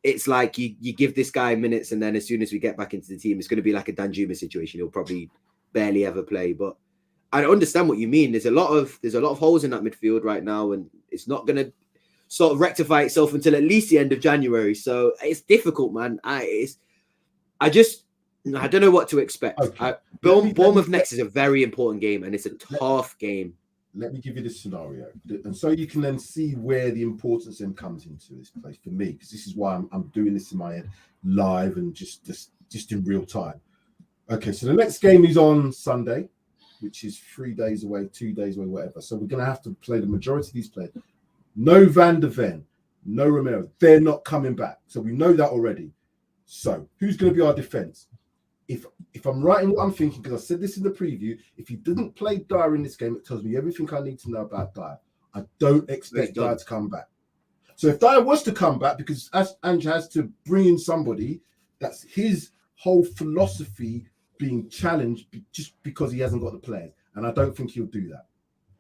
it's like you give this guy minutes and then as soon as we get back into the team, it's going to be like a Danjuma situation. He'll probably barely ever play. But I understand what you mean. There's a lot of holes in that midfield right now, and it's not going to sort of rectify itself until at least the end of January. So it's difficult, man. I don't know what to expect. Okay. Bournemouth next is a very important game, and it's a tough game. Let me give you this scenario, and so you can then see where the importance then comes into this place for me, because this is why I'm doing this in my head live and just in real time. Okay, so the next game is on Sunday, which is 3 days away, 2 days away, whatever. So we're going to have to play the majority of these players. No Van der Ven, no Romero. They're not coming back. So we know that already. So who's going to be our defense? If I'm right in what I'm thinking, because I said this in the preview, if he didn't play Dyer in this game, it tells me everything I need to know about Dyer. I don't expect Dyer to come back. So if Dyer was to come back, because as Ange has to bring in somebody, that's his whole philosophy being challenged just because he hasn't got the players. And I don't think he'll do that.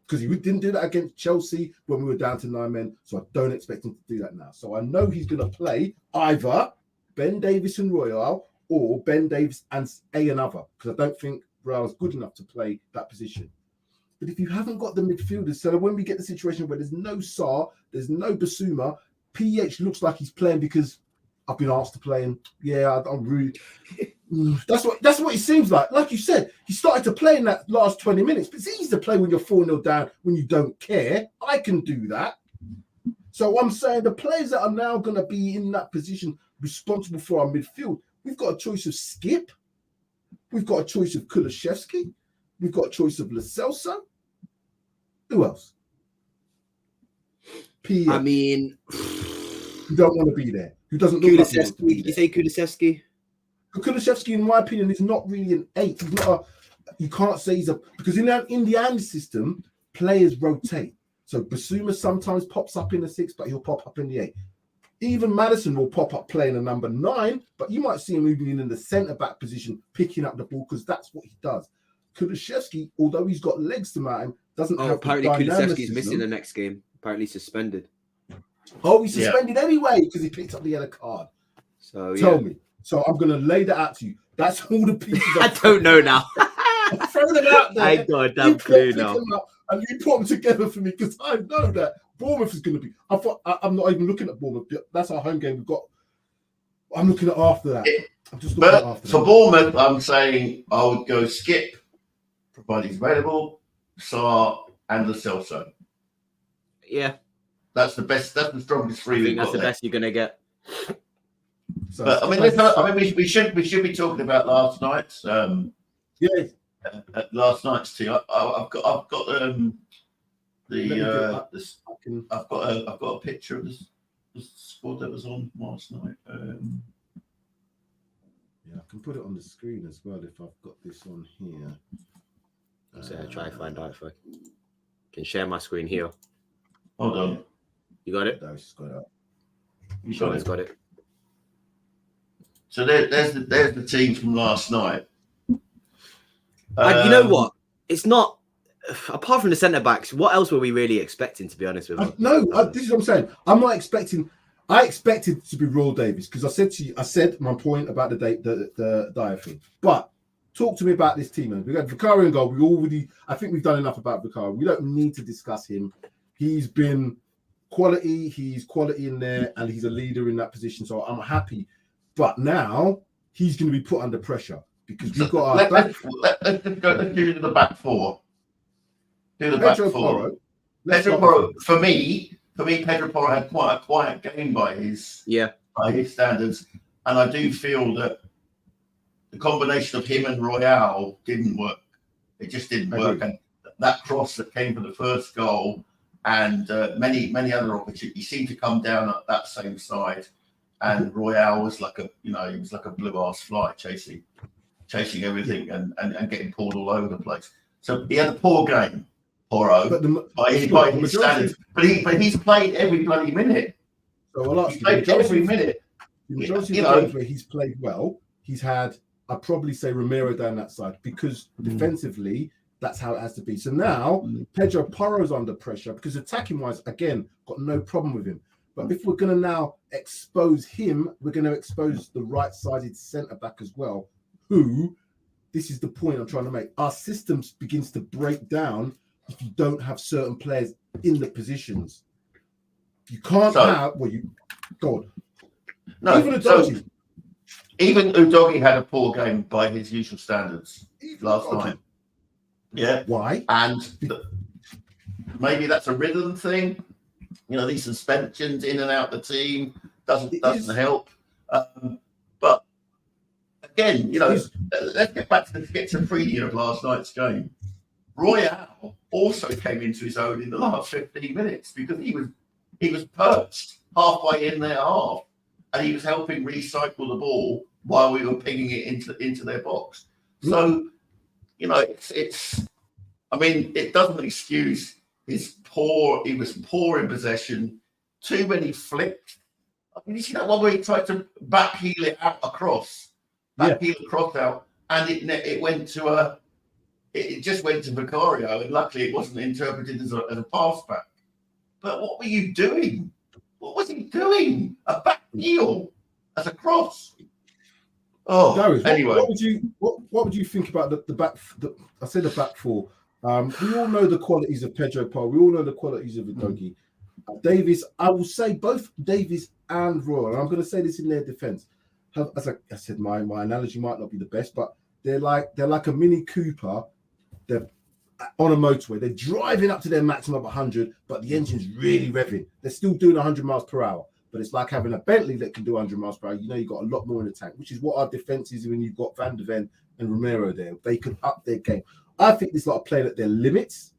Because he didn't do that against Chelsea when we were down to 9 men. So I don't expect him to do that now. So I know he's going to play either Ben Davies and Royale or Ben Davies and another. Because I don't think Royale's good enough to play that position. But if you haven't got the midfielders, so when we get the situation where there's no Sarr, there's no Basuma, PH looks like he's playing because I've been asked to play him. Yeah, I'm rude. That's what it seems like. Like you said, he started to play in that last 20 minutes. But it's easy to play when you're 4-0 down, when you don't care. I can do that. So I'm saying the players that are now going to be in that position responsible for our midfield, we've got a choice of Skip. We've got a choice of Kulusevski. We've got a choice of Lo Celso. Who else? P. I mean, who don't want to be there. Who doesn't look like he wants to be there. Did you say Kulusevski? Kulusevski, in my opinion, is not really an 8. He's not you can't say he's a, because in the Ange system, players rotate. So Basuma sometimes pops up in the 6, but he'll pop up in the 8. Even Maddison will pop up playing a number 9, but you might see him moving in the centre-back position, picking up the ball, because that's what he does. Kulusevski, although he's got legs to mount him, doesn't have apparently the Kulusevski's missing the next game. Apparently suspended. Oh, he's suspended anyway because he picked up the yellow card. So Tell me. So I'm going to lay that out to you. That's all the pieces. I don't know now. Throw them out there. I got a damn clue now. And you put them together for me because I know that Bournemouth is going to be. I'm not even looking at Bournemouth. That's our home game. I'm looking at after that. I'm just looking at after for that. Bournemouth, I'm saying I would go Skip, provided he's available, Sarr, and Lo Celso. Yeah. That's the best. That's the strongest three. I think that's the best you're gonna get. So, but we should be talking about last night's last night's team. I've got a picture of the squad that was on last night. Yeah, I can put it on the screen as well if I've got this on here. So I'll try to find out if I can share my screen here. Hold on. You got it? Sean's got it. So there's the team from last night. You know what? it's not. Apart from the centre backs, what else were we really expecting? To be honest with you, this is what I'm saying. I'm not expecting. I expected it to be Royal Davies because I said to you, I said my point about the Dyer thing. But talk to me about this team. We got Vicario in goal. I think we've done enough about Vicario. We don't need to discuss him. He's been quality. He's quality in there, and he's a leader in that position. So I'm happy. But now he's going to be put under pressure because we've got our let's do the back four. Do the back four. Pedro Porro, for me, Pedro Porro had quite a quiet game by his standards, and I do feel that the combination of him and Royale didn't work. It just didn't work, and that cross that came for the first goal, and many other opportunities seemed to come down at that same side, and Royale was like he was like a blue ass fly chasing everything and getting pulled all over the place. So he had a poor game. Porro, by his standards, but he's played every bloody minute. So I'll ask he's played every minute. The majority of the games where he's played well, he's had, I'd probably say Romero down that side because defensively, that's how it has to be. So now Pedro Porro's under pressure because attacking wise, again, got no problem with him. But if we're going to now expose him, we're going to expose the right-sided centre back as well. Who, this is the point I'm trying to make. Our systems begins to break down if you don't have certain players in the positions. You can't have. Well, you go on. No, even Udogie had a poor game by his usual standards last night. Yeah. Why? And maybe that's a rhythm thing. These suspensions in and out the team doesn't help. But again, let's get back to the schizophrenia of last night's game. Royale also came into his own in the last 15 minutes because he was perched halfway in their half and he was helping recycle the ball while we were pinging it into their box. So, it doesn't excuse he was poor in possession, too many flicks. You see that one where he tried to backheel it out across, out, and it went to it just went to Vicario, and luckily it wasn't interpreted as a pass back. But what were you doing? What was he doing? A back heel as a cross. Oh, Darius, anyway. What would you think about the back? I said the back four. We all know the qualities of Pedro Porro. We all know the qualities of Udogie. Davies, I will say both Davies and Royal, and I'm going to say this in their defense. As I said, my analogy might not be the best, but they're like a Mini Cooper. They're on a motorway. They're driving up to their maximum of 100, but the engine's really revving. They're still doing 100 miles per hour, but it's like having a Bentley that can do 100 miles per hour. You've got a lot more in the tank, which is what our defense is when you've got Van der Ven and Romero there. They can up their game. I think this lot of playing at their limits.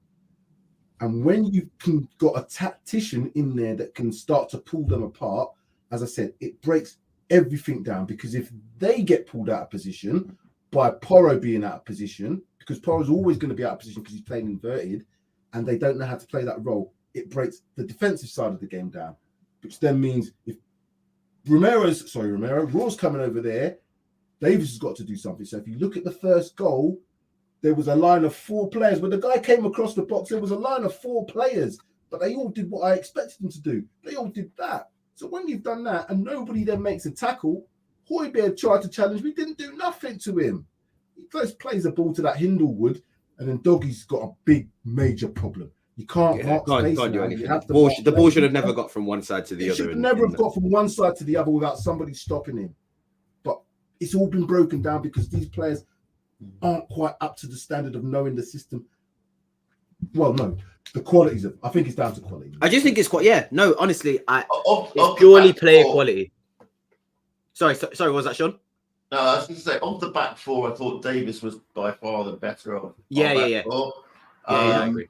And when you can got a tactician in there that can start to pull them apart, as I said, it breaks everything down because if they get pulled out of position by Porro being out of position, because Porro's always going to be out of position because he's playing inverted and they don't know how to play that role, it breaks the defensive side of the game down, which then means if Raw's coming over there, Davies has got to do something. So if you look at the first goal, there was a line of 4 players. When the guy came across the box, there was a line of 4 players, but they all did what I expected them to do. They all did that. So when you've done that and nobody then makes a tackle, Højbjerg tried to challenge me, didn't do nothing to him. He plays the ball to that Hindlewood, and then Doggie's got a big, major problem. You can't do anything. The ball should have never got from one side to the other. It should never have got from one side to the other without somebody stopping him. But it's all been broken down because these players aren't quite up to the standard of knowing the system. Well, no, the qualities of. I think it's down to quality. I just think it's quite. Yeah, no, honestly, it's purely player quality. Sorry, what was that, Sean? No, I was going to say, of the back 4, I thought Davies was by far the better of. Yeah. I agree.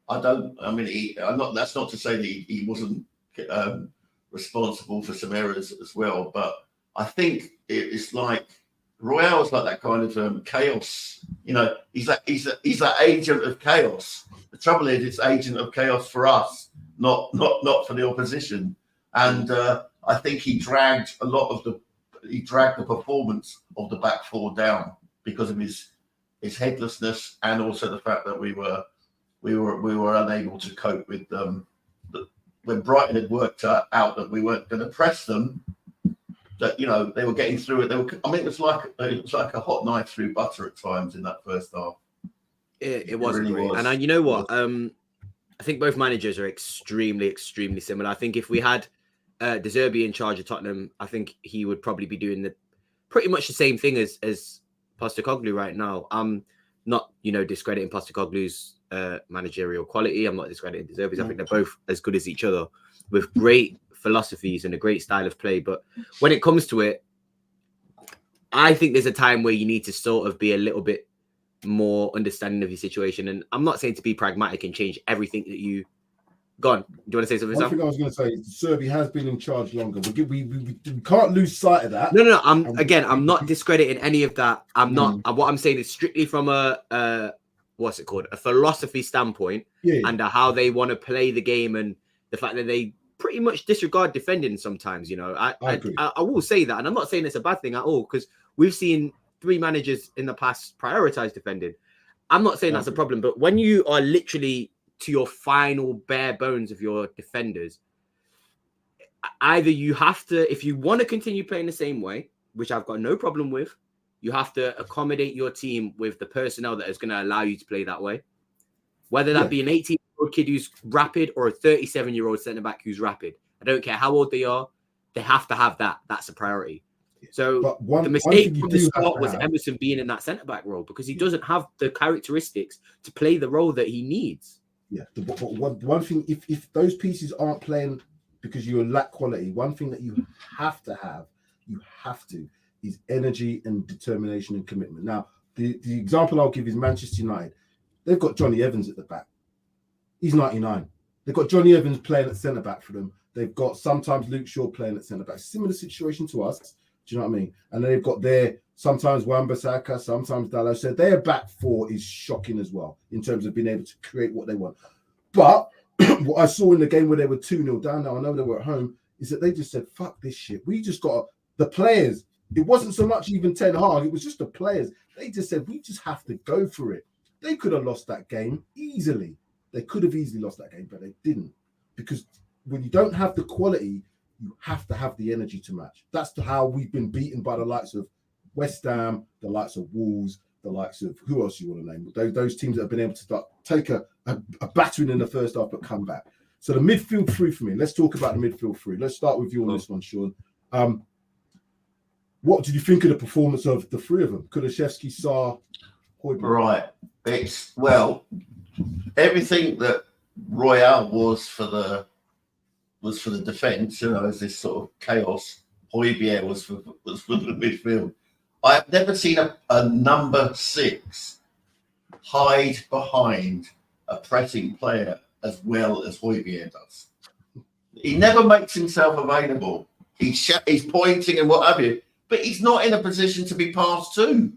That's not to say that he wasn't responsible for some errors as well, but I think it's like Royale's like that kind of chaos. He's that agent of chaos. The trouble is, it's agent of chaos for us, not for the opposition. And I think he dragged the performance of the back 4 down because of his his headlessness, and also the fact that we were unable to cope with when Brighton had worked out that we weren't going to press them. That they were getting through it. It was like a hot knife through butter at times in that first half. It wasn't really great. was. And you know what? I think both managers are extremely, extremely similar. I think if we had De Zerbi in charge of Tottenham, I think he would probably be doing pretty much the same thing as Postecoglou right now. I'm not, discrediting Postecoglou's managerial quality. I'm not discrediting De Zerbi's. I think they're both as good as each other with great philosophies and a great style of play. But when it comes to it, I think there's a time where you need to sort of be a little bit more understanding of your situation. And I'm not saying to be pragmatic and change everything that you... Go on. Do you want to say something, One Sam? thing I was going to say is Serbi has been in charge longer. We can't lose sight of that. No. I'm not discrediting any of that. I'm not. What I'm saying is strictly from a what's it called? A philosophy standpoint, and how they want to play the game, and the fact that they pretty much disregard defending sometimes. I will say that, and I'm not saying it's a bad thing at all, because we've seen 3 managers in the past prioritize defending. I'm not saying that's a problem, but when you are literally to your final bare bones of your defenders, either you have to, if you want to continue playing the same way, which I've got no problem with, you have to accommodate your team with the personnel that is going to allow you to play that way. Whether that be an 18-year-old kid who's rapid or a 37-year-old centre-back who's rapid. I don't care how old they are. They have to have that. That's a priority. So the mistake from the start was Emerson being in that centre-back role, because he doesn't have the characteristics to play the role that he needs. Yeah, but one thing, if those pieces aren't playing because you lack quality, one thing that you have to is energy and determination and commitment. Now, the example I'll give is Manchester United. They've got Johnny Evans at the back. He's 99. They've got Johnny Evans playing at centre-back for them. They've got sometimes Luke Shaw playing at centre-back. Similar situation to us. Do you know what I mean? And they've got sometimes Wan-Bissaka, sometimes Dalot. So their back four is shocking as well in terms of being able to create what they want. But what I saw in the game where they were 2-0 down, now I know they were at home, is that they just said, fuck this shit. We just got the players. It wasn't so much even Ten Hag. It was just the players. They just said, we just have to go for it. They could have lost that game easily. They could have easily lost that game, but they didn't. Because when you don't have the quality, you have to have the energy to match. That's how we've been beaten by the likes of West Ham, the likes of Wolves, the likes of who else you want to name? Those teams that have been able to take a battering in the first half but come back. So the midfield three for me. Let's talk about the midfield three. Let's start with you on this one, Sean. What did you think of the performance of the three of them? Kulusevski, Sarr, Højbjerg? Right. Everything that Royale was for the defence, as this sort of chaos. Højbjerg was for the midfield. I have never seen a number 6 hide behind a pressing player as well as Højbjerg does. He never makes himself available. He's pointing and what have you, but he's not in a position to be passed to.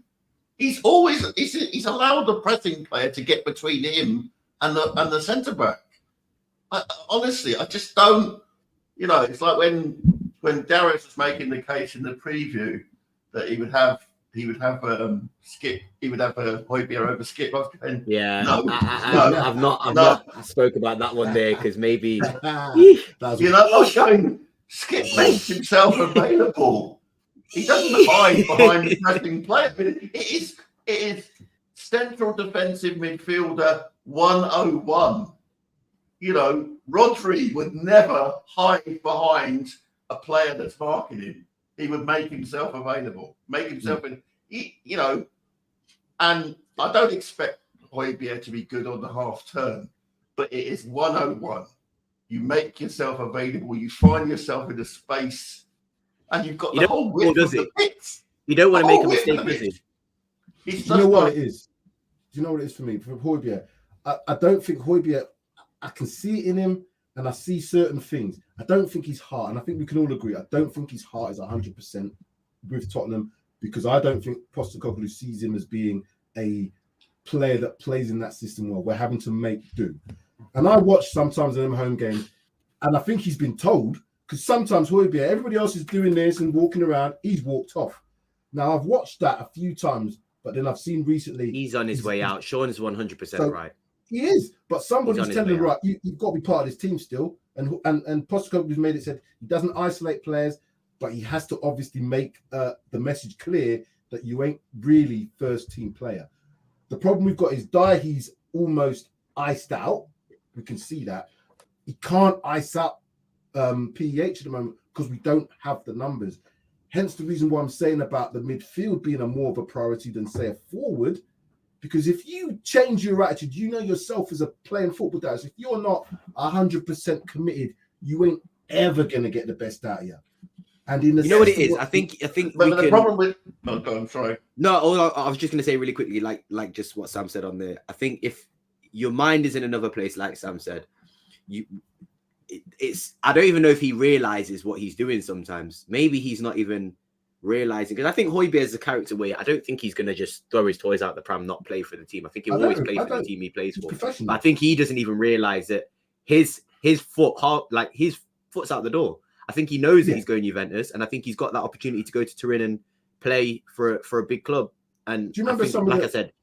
He's allowed the pressing player to get between him and the centre back. Honestly, I just don't. It's like when Darius was making the case in the preview that he would have Skip. He would have Højbjerg over Skip. I was going, I've not spoke about that one there because maybe I was going. Skip makes himself available. He doesn't hide behind the pressing player. It is central defensive midfielder 101. Rodri would never hide behind a player that's marking him. He would make himself available, and I don't expect Højbjerg to be good on the half turn, but it is 101. You make yourself available, you find yourself in a space, and you've got the whole width of the pitch. You don't want to make a mistake, does it? Do you know what it is? Do you know what it is for me? For Højbjerg, I don't think Højbjerg, I can see it in him and I see certain things. I don't think he's hard, and I think we can all agree, I don't think his heart is 100% with Tottenham, because I don't think Postecoglou sees him as being a player that plays in that system well. We're having to make do. And I watch sometimes in them home games, and I think he's been told, because sometimes Højbjerg, everybody else is doing this and walking around, he's walked off. Now, I've watched that a few times But then I've seen recently he's on his way out. Sean's 100% right. He is, but somebody's telling him, out. right, you've got to be part of this team still. And Postecoglou made it said he doesn't isolate players, but he has to obviously make the message clear that you ain't really first team player. The problem we've got is Dyer, he's almost iced out. We can see that. He can't ice out PEH at the moment because we don't have the numbers. Hence the reason why I'm saying about the midfield being more of a priority than, say, a forward. Because if you change your attitude, you know yourself as a playing football guy. So if you're not 100% committed, you ain't ever going to get the best out of you. And in you know what it is? I think but the problem with I'm sorry. No, I was just going to say really quickly, like just what Sam said on there. I think if your mind is in another place, like Sam said, it's I don't even know if he realizes what he's doing sometimes. Maybe he's not even realizing, because I think Højbjerg is a character where I don't think he's going to just throw his toys out the pram, not play for the team. I think he'll always play for the team he plays for. But I think he doesn't even realize that his foot's out the door. I think he knows that he's going Juventus, and I think he's got that opportunity to go to Turin and play for a big club. And do you remember I said,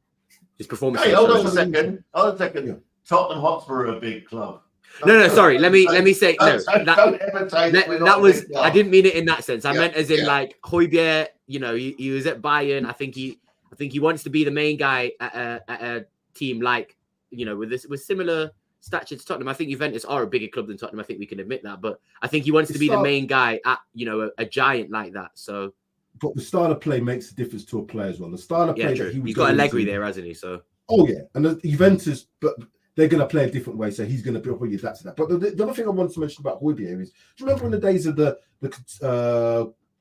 his performance. Hey, hold on a second. Yeah. Tottenham Hotspur are a big club. No, sorry. Let me say no. Don't ever say that was. I didn't mean it in that sense. I meant as in like Højbjerg. You know, he was at Bayern. I think he wants to be the main guy at a team like, you know, with similar stature to Tottenham. I think Juventus are a bigger club than Tottenham. I think we can admit that. But I think he wants to be the main guy at, you know, a giant like that. So. But the style of play makes a difference to a player as well. The style of play that he's got Allegri there, hasn't he? So. Oh yeah, and the Juventus, but they're going to play a different way, so he's going to probably adapt to that. But the other thing I wanted to mention about Højbjerg is, do you remember in the days of the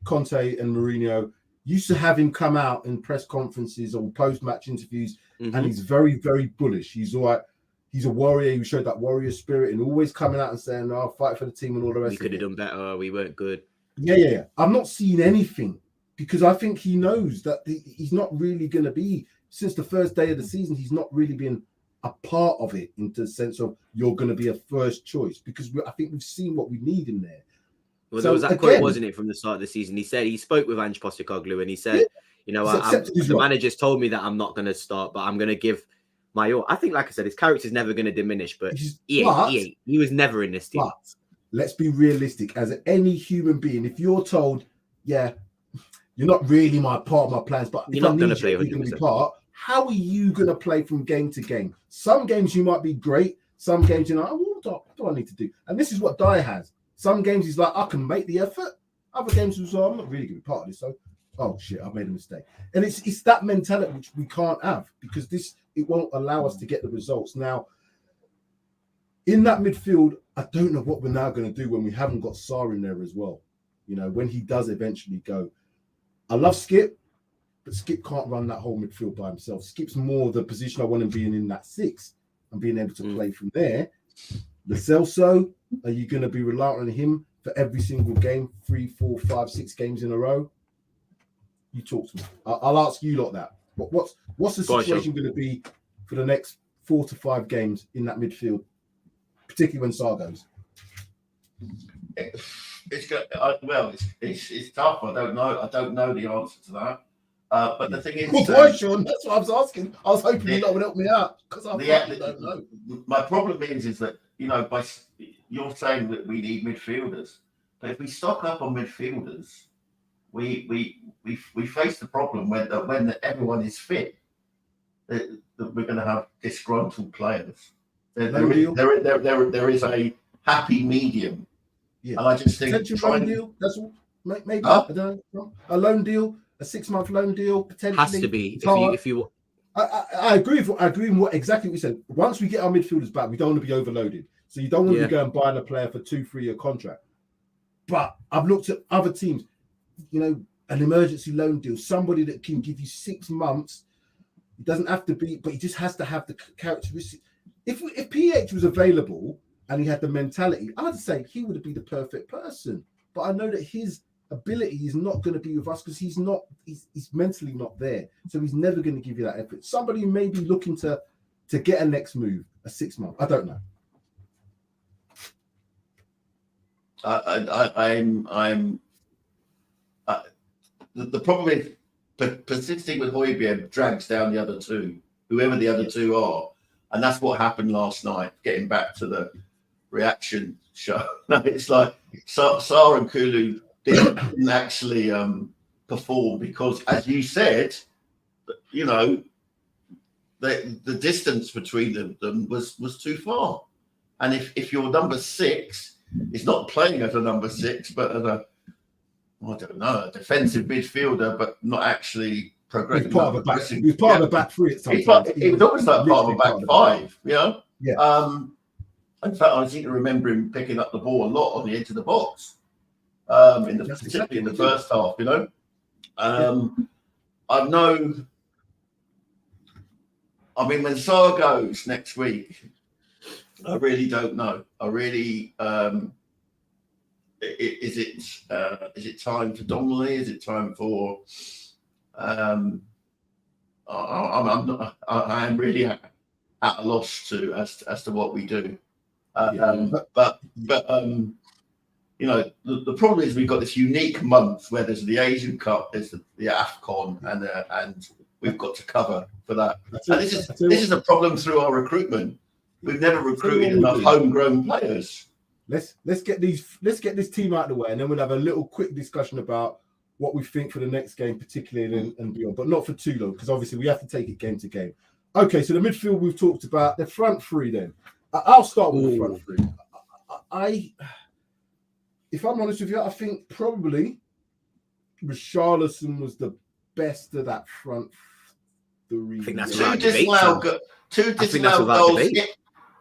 Conte and Mourinho, used to have him come out in press conferences or post-match interviews, and he's very, very bullish. He's all right. He's a warrior. He showed that warrior spirit and always coming out and saying, "Oh, I'll fight for the team," and all the rest. We could have done better. We weren't good. Yeah. I'm not seeing anything because I think he knows that he's not really going to be, since the first day of the season, he's not really been a part of it in the sense of you're going to be a first choice, because I think we've seen what we need in there. Well, there was that quote, wasn't it, from the start of the season? He said he spoke with Ange Postecoglou and he said, you know, the manager's told me that I'm not going to start, but I'm going to give my all. I think, like I said, his character's never going to diminish, but he was never in this team. But let's be realistic. As any human being, if you're told, yeah, you're not really part of my plans, but you're not going to play, you're going to be part. How are you going to play from game to game? Some games you might be great. Some games you're like, what do I need to do? And this is what Dyer has. Some games he's like, I can make the effort. Other games he's like, I'm not really going to be part of this. So, oh shit, I made a mistake. And it's that mentality which we can't have, because it won't allow us to get the results. Now, in that midfield, I don't know what we're now going to do when we haven't got Sarr in there as well. You know, when he does eventually go. I love Skip, but Skip can't run that whole midfield by himself. Skip's more the position I want him being in, that 6, and being able to play from there. Lo Celso, are you going to be reliant on him for every single game, 3, 4, 5, 6 games in a row? You talk to me. I'll ask you lot that. What's the situation going to be for the next 4 to 5 games in that midfield, particularly when Sarr goes? It's tough. I don't know the answer to that. But the thing is, Sean, that's what I was asking. I was hoping you lot would help me out, because I don't know. My problem is that, you know, you're saying that we need midfielders, but if we stock up on midfielders, we face the problem when everyone is fit, that we're going to have disgruntled players. There is a happy medium, and I just think loan deal. That's all. Maybe I don't know. A loan deal. A 6-month loan deal potentially has to be. If you I agree with exactly what you said. Once we get our midfielders back, we don't want to be overloaded. So you don't want to be going buying a player for 2-3 year contract. But I've looked at other teams, you know, an emergency loan deal, somebody that can give you 6 months. It doesn't have to be, but he just has to have the characteristics. If PH was available and he had the mentality, I'd say he would be the perfect person. But I know that his ability is not going to be with us because he's mentally not there, so he's never going to give you that effort. Somebody who may be looking to get a next move, a 6 month. I don't know. The problem is persisting with Højbjerg drags down the other two, whoever the other two are. And that's what happened last night, getting back to the reaction show. It's like Sarr and Kulu didn't actually perform because, as you said, you know, the distance between them was too far. And if your number 6 is not playing as a number 6, but as a, I don't know, a defensive midfielder, but not actually progressing. He's part of a back three at some point. It was almost like part of a back five, you know? Yeah. In fact, I seem to remember him picking up the ball a lot on the edge of the box, particularly in the first half, you know? I mean, when Sarr goes next week, I really don't know. I really, is it time for Donnelly? Is it time for? I am really at a loss as to what we do. But you know, the problem is we've got this unique month where there's the Asian Cup, there's the AFCON, and we've got to cover for that. And this is a problem through our recruitment. We've never recruited enough homegrown players. Let's get this team out of the way, and then we'll have a little quick discussion about what we think for the next game, particularly and beyond, but not for too long, because obviously we have to take it game to game. Okay, so the midfield we've talked about, the front three then. I'll start with the front three. If I'm honest with you, I think probably Richarlison was the best of that front three. I think that's two disallowed goals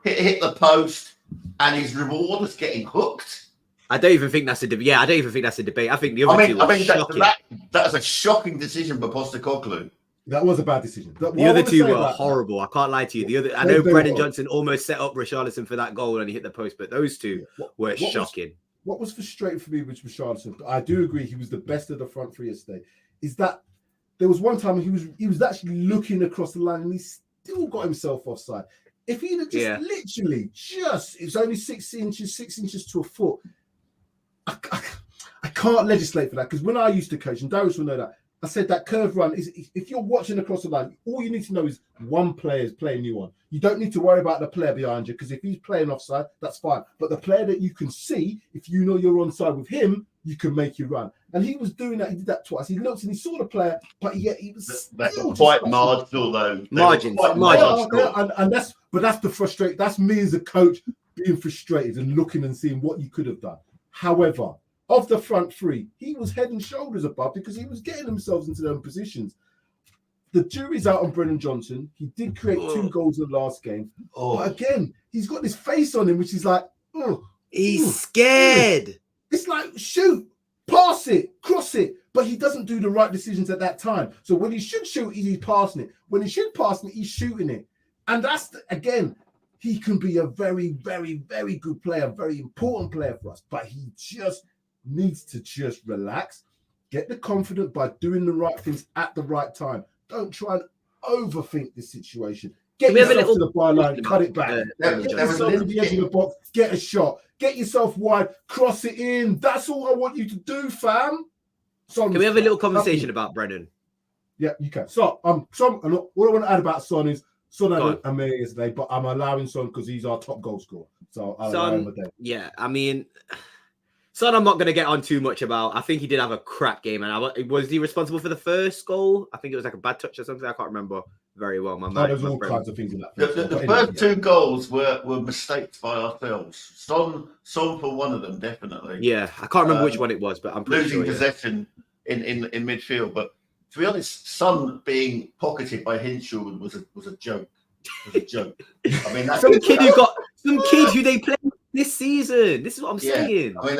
hit the post, and his reward was getting hooked. I don't even think that's a debate. Yeah, I don't even think that's a debate. I think the other two were shocking. That's a shocking decision by Postecoglou. That was a bad decision. The other two were horrible. I can't lie to you. I know Brennan Johnson almost set up Richarlison for that goal and he hit the post, but those two were shocking. What was frustrating for me with Richarlison, I do agree he was the best of the front three yesterday, is that there was one time he was actually looking across the line and he still got himself offside. If he'd have just it was only 6 inches to a foot. I can't legislate for that, because when I used to coach, and Darius will know that, I said that curve run is, if you're watching across the line, all you need to know is one player is playing you on. You don't need to worry about the player behind you, because if he's playing offside, that's fine. But the player that you can see, if you know you're onside with him, you can make you run. And he was doing that. He did that twice. He looked and he saw the player, but yet he was still quite marginal though. Margins. And that's the frustration. That's me as a coach being frustrated and looking and seeing what you could have done. However, of the front three, he was head and shoulders above because he was getting himself into their own positions. The jury's out on Brennan Johnson. He did create 2 goals in the last game. But again, he's got this face on him, which is like, he's scared. It's like, shoot, pass it, cross it. But he doesn't do the right decisions at that time. So when he should shoot, he's passing it. When he should pass it, he's shooting it. And that's, again, he can be a very, very, very good player, very important player for us. But he just needs to just relax, get the confidence by doing the right things at the right time. Don't try and overthink the situation. Get yourself to the byline, cut it back. Get yourself to the edge of the box, get a shot. Get yourself wide, cross it in. That's all I want you to do, fam. Can we have a little conversation about Brennan? Yeah, you can. So, all I want to add about Son is Son had a mate yesterday, but I'm allowing Son because he's our top goal scorer. So I'll allow him a day. Yeah, I mean, Son, I'm not going to get on too much about. I think he did have a crap game, and was he responsible for the first goal? I think it was like a bad touch or something. I can't remember very well. There's all kinds of things in that. The first 2 goals were mistakes by ourselves. Son for one of them, definitely. Yeah, I can't remember which one it was, but I'm pretty losing sure, possession in midfield. But to be honest, Son being pocketed by Hinshaw was a joke. It was a joke. I mean, some kid who they played this season. This is what I'm saying. I mean,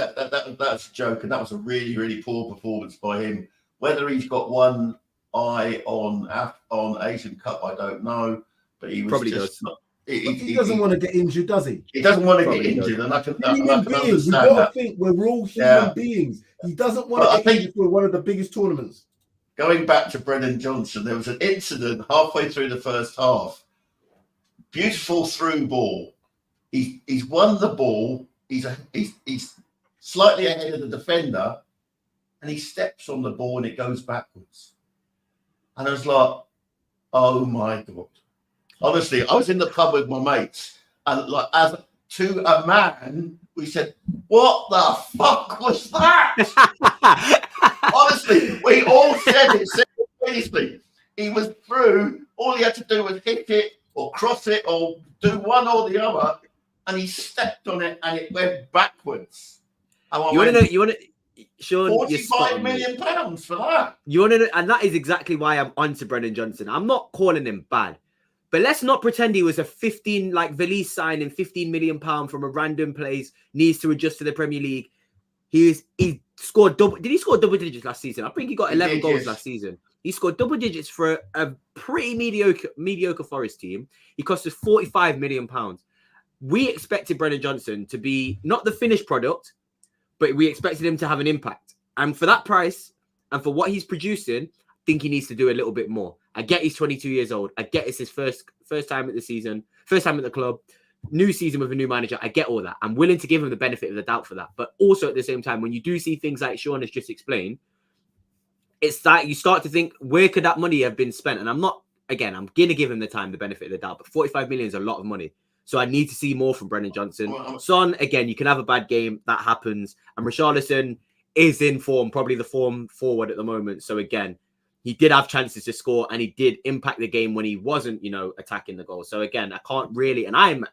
that's a joke, and that was a really, really poor performance by him. Whether he's got one eye on Asian Cup, I don't know. But he was probably just does. He doesn't want to get injured, does he? He doesn't want to get injured, and I can understand we've got to think we're all human beings. He doesn't want to get injured for one of the biggest tournaments. Going back to Brennan Johnson, there was an incident halfway through the first half. Beautiful through ball. He's won the ball. He's slightly ahead of the defender, and he steps on the ball and it goes backwards. And I was like, oh my God. Honestly, I was in the pub with my mates, and like, as to a man, we said, what the fuck was that? Honestly, we all said it simultaneously. He was through, all he had to do was hit it or cross it or do one or the other, and he stepped on it and it went backwards. And You want to Sean, £45 million for that. You want to know, and that is exactly why I'm on to Brennan Johnson. I'm not calling him bad, but let's not pretend he was a 15, like Valise signing, £15 million from a random place, needs to adjust to the Premier League. He scored double. Did he score double digits last season? I think he got 11 goals last season. He scored double digits for a pretty mediocre Forest team. He cost us £45 million. We expected Brennan Johnson to be not the finished product, but we expected him to have an impact. And for that price and for what he's producing, I think he needs to do a little bit more. I get he's 22 years old. I get it's his first time at the season, first time at the club, new season with a new manager. I get all that. I'm willing to give him the benefit of the doubt for that. But also at the same time, when you do see things like Sean has just explained, it's like you start to think, where could that money have been spent? And I'm going to give him the benefit of the doubt, but 45 million is a lot of money. So I need to see more from Brennan Johnson. Son, again, you can have a bad game. That happens. And Richarlison is in form, probably the form forward at the moment. So again, he did have chances to score and he did impact the game when he wasn't, attacking the goal. So again, I can't really, and I'm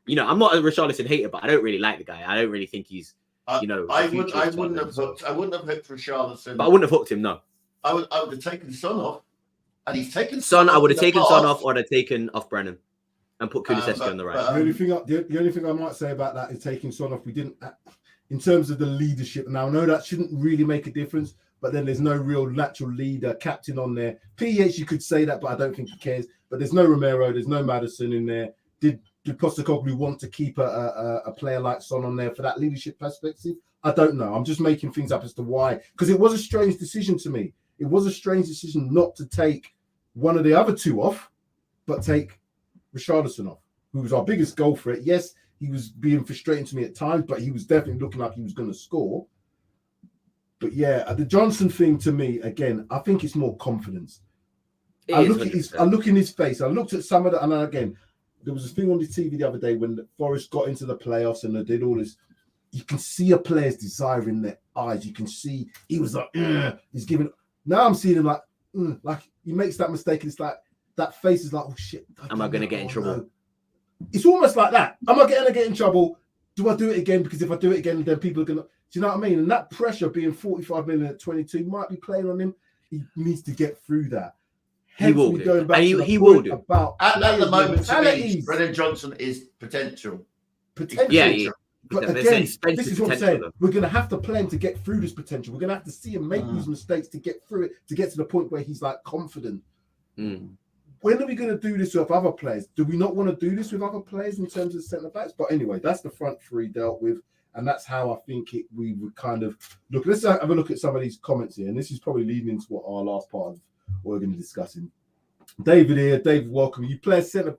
not a Richarlison hater, but I don't really like the guy. I don't really think he's, I wouldn't have hooked Richarlison. But I wouldn't have hooked him, no. I would have taken Son off. And he's taken Son. I would have taken Son off, or I'd have taken off Brennan and put Kulusevski on the right. The only thing I might say about that is taking Son off. We didn't, in terms of the leadership. Now I know that shouldn't really make a difference, but then there's no real natural leader, captain on there. PH, you could say that, but I don't think he cares. But there's no Romero, there's no Maddison in there. Did Postecoglou want to keep a player like Son on there for that leadership perspective? I don't know. I'm just making things up as to why, because it was a strange decision to me. It was a strange decision not to take one of the other two off, but take Richarlison off, who was our biggest goal threat. Yes, he was being frustrating to me at times, but he was definitely looking like he was going to score. But yeah, the Johnson thing to me, again, I think it's more confidence. I look in his face. I looked at some of the, and again, there was a thing on the TV the other day when the Forest got into the playoffs and they did all this. You can see a player's desire in their eyes. You can see he was like, he's giving. Now I'm seeing him like he makes that mistake. And it's like that face is like, oh shit. Am I going to get in trouble? No. It's almost like that. Am I going to get in trouble? Do I do it again? Because if I do it again, then people are going to. Do you know what I mean? And that pressure being 45 million at 22 might be playing on him. He needs to get through that. He will do. He will do. At the moment, to me, Brennan Johnson is potential. Yeah. But again, this is what I'm saying. We're going to have to play him to get through this potential. We're going to have to see him make these mistakes to get through it, to get to the point where he's like confident. When are we going to do this with other players? Do we not want to do this with other players in terms of centre backs? But anyway, that's the front three dealt with. And that's how I think we would kind of look. Let's have a look at some of these comments here. And this is probably leading into what our last part of what we're going to discuss. David here. David, welcome. You play centre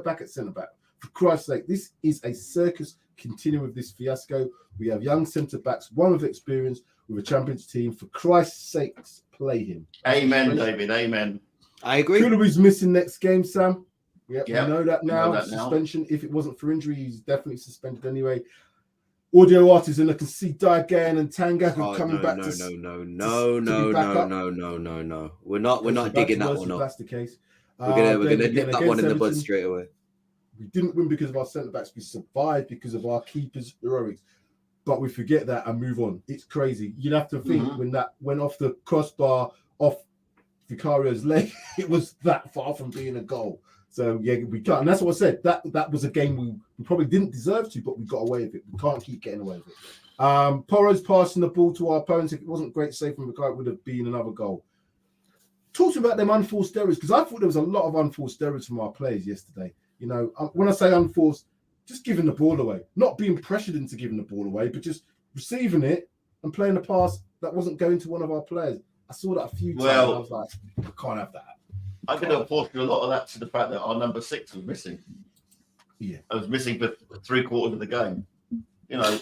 back at centre back. For Christ's sake, this is a circus. Continue with this fiasco. We have young centre backs, one with experience, with a Champions team. For Christ's sakes, play him. Amen, David. Amen. I agree. Koulibaly's missing next game, Sam. Yep. We know that now. Suspension. If it wasn't for injury, he's definitely suspended anyway. Audio artists, and I can see Diagan and Tanga coming back. No. We're not digging that one up. That's the case. We're gonna nip that one in the bud straight away. We didn't win because of our centre backs. We survived because of our keepers' heroics. But we forget that and move on. It's crazy. You'd have to think when that went off the crossbar off Vicario's leg, it was that far from being a goal. So yeah, we can't. And that's what I said. That was a game we probably didn't deserve to, but we got away with it. We can't keep getting away with it. Porro's passing the ball to our opponents. If it wasn't great save from Vicario, it would have been another goal. Talking about them unforced errors, because I thought there was a lot of unforced errors from our players yesterday. You know, when I say unforced, just giving the ball away, not being pressured into giving the ball away, but just receiving it and playing a pass that wasn't going to one of our players. I saw that a few times. And I was like, I can't have that. I'm going to apportion a lot of that to the fact that our number 6 was missing. Yeah, I was missing for 3/4 of the game. You know,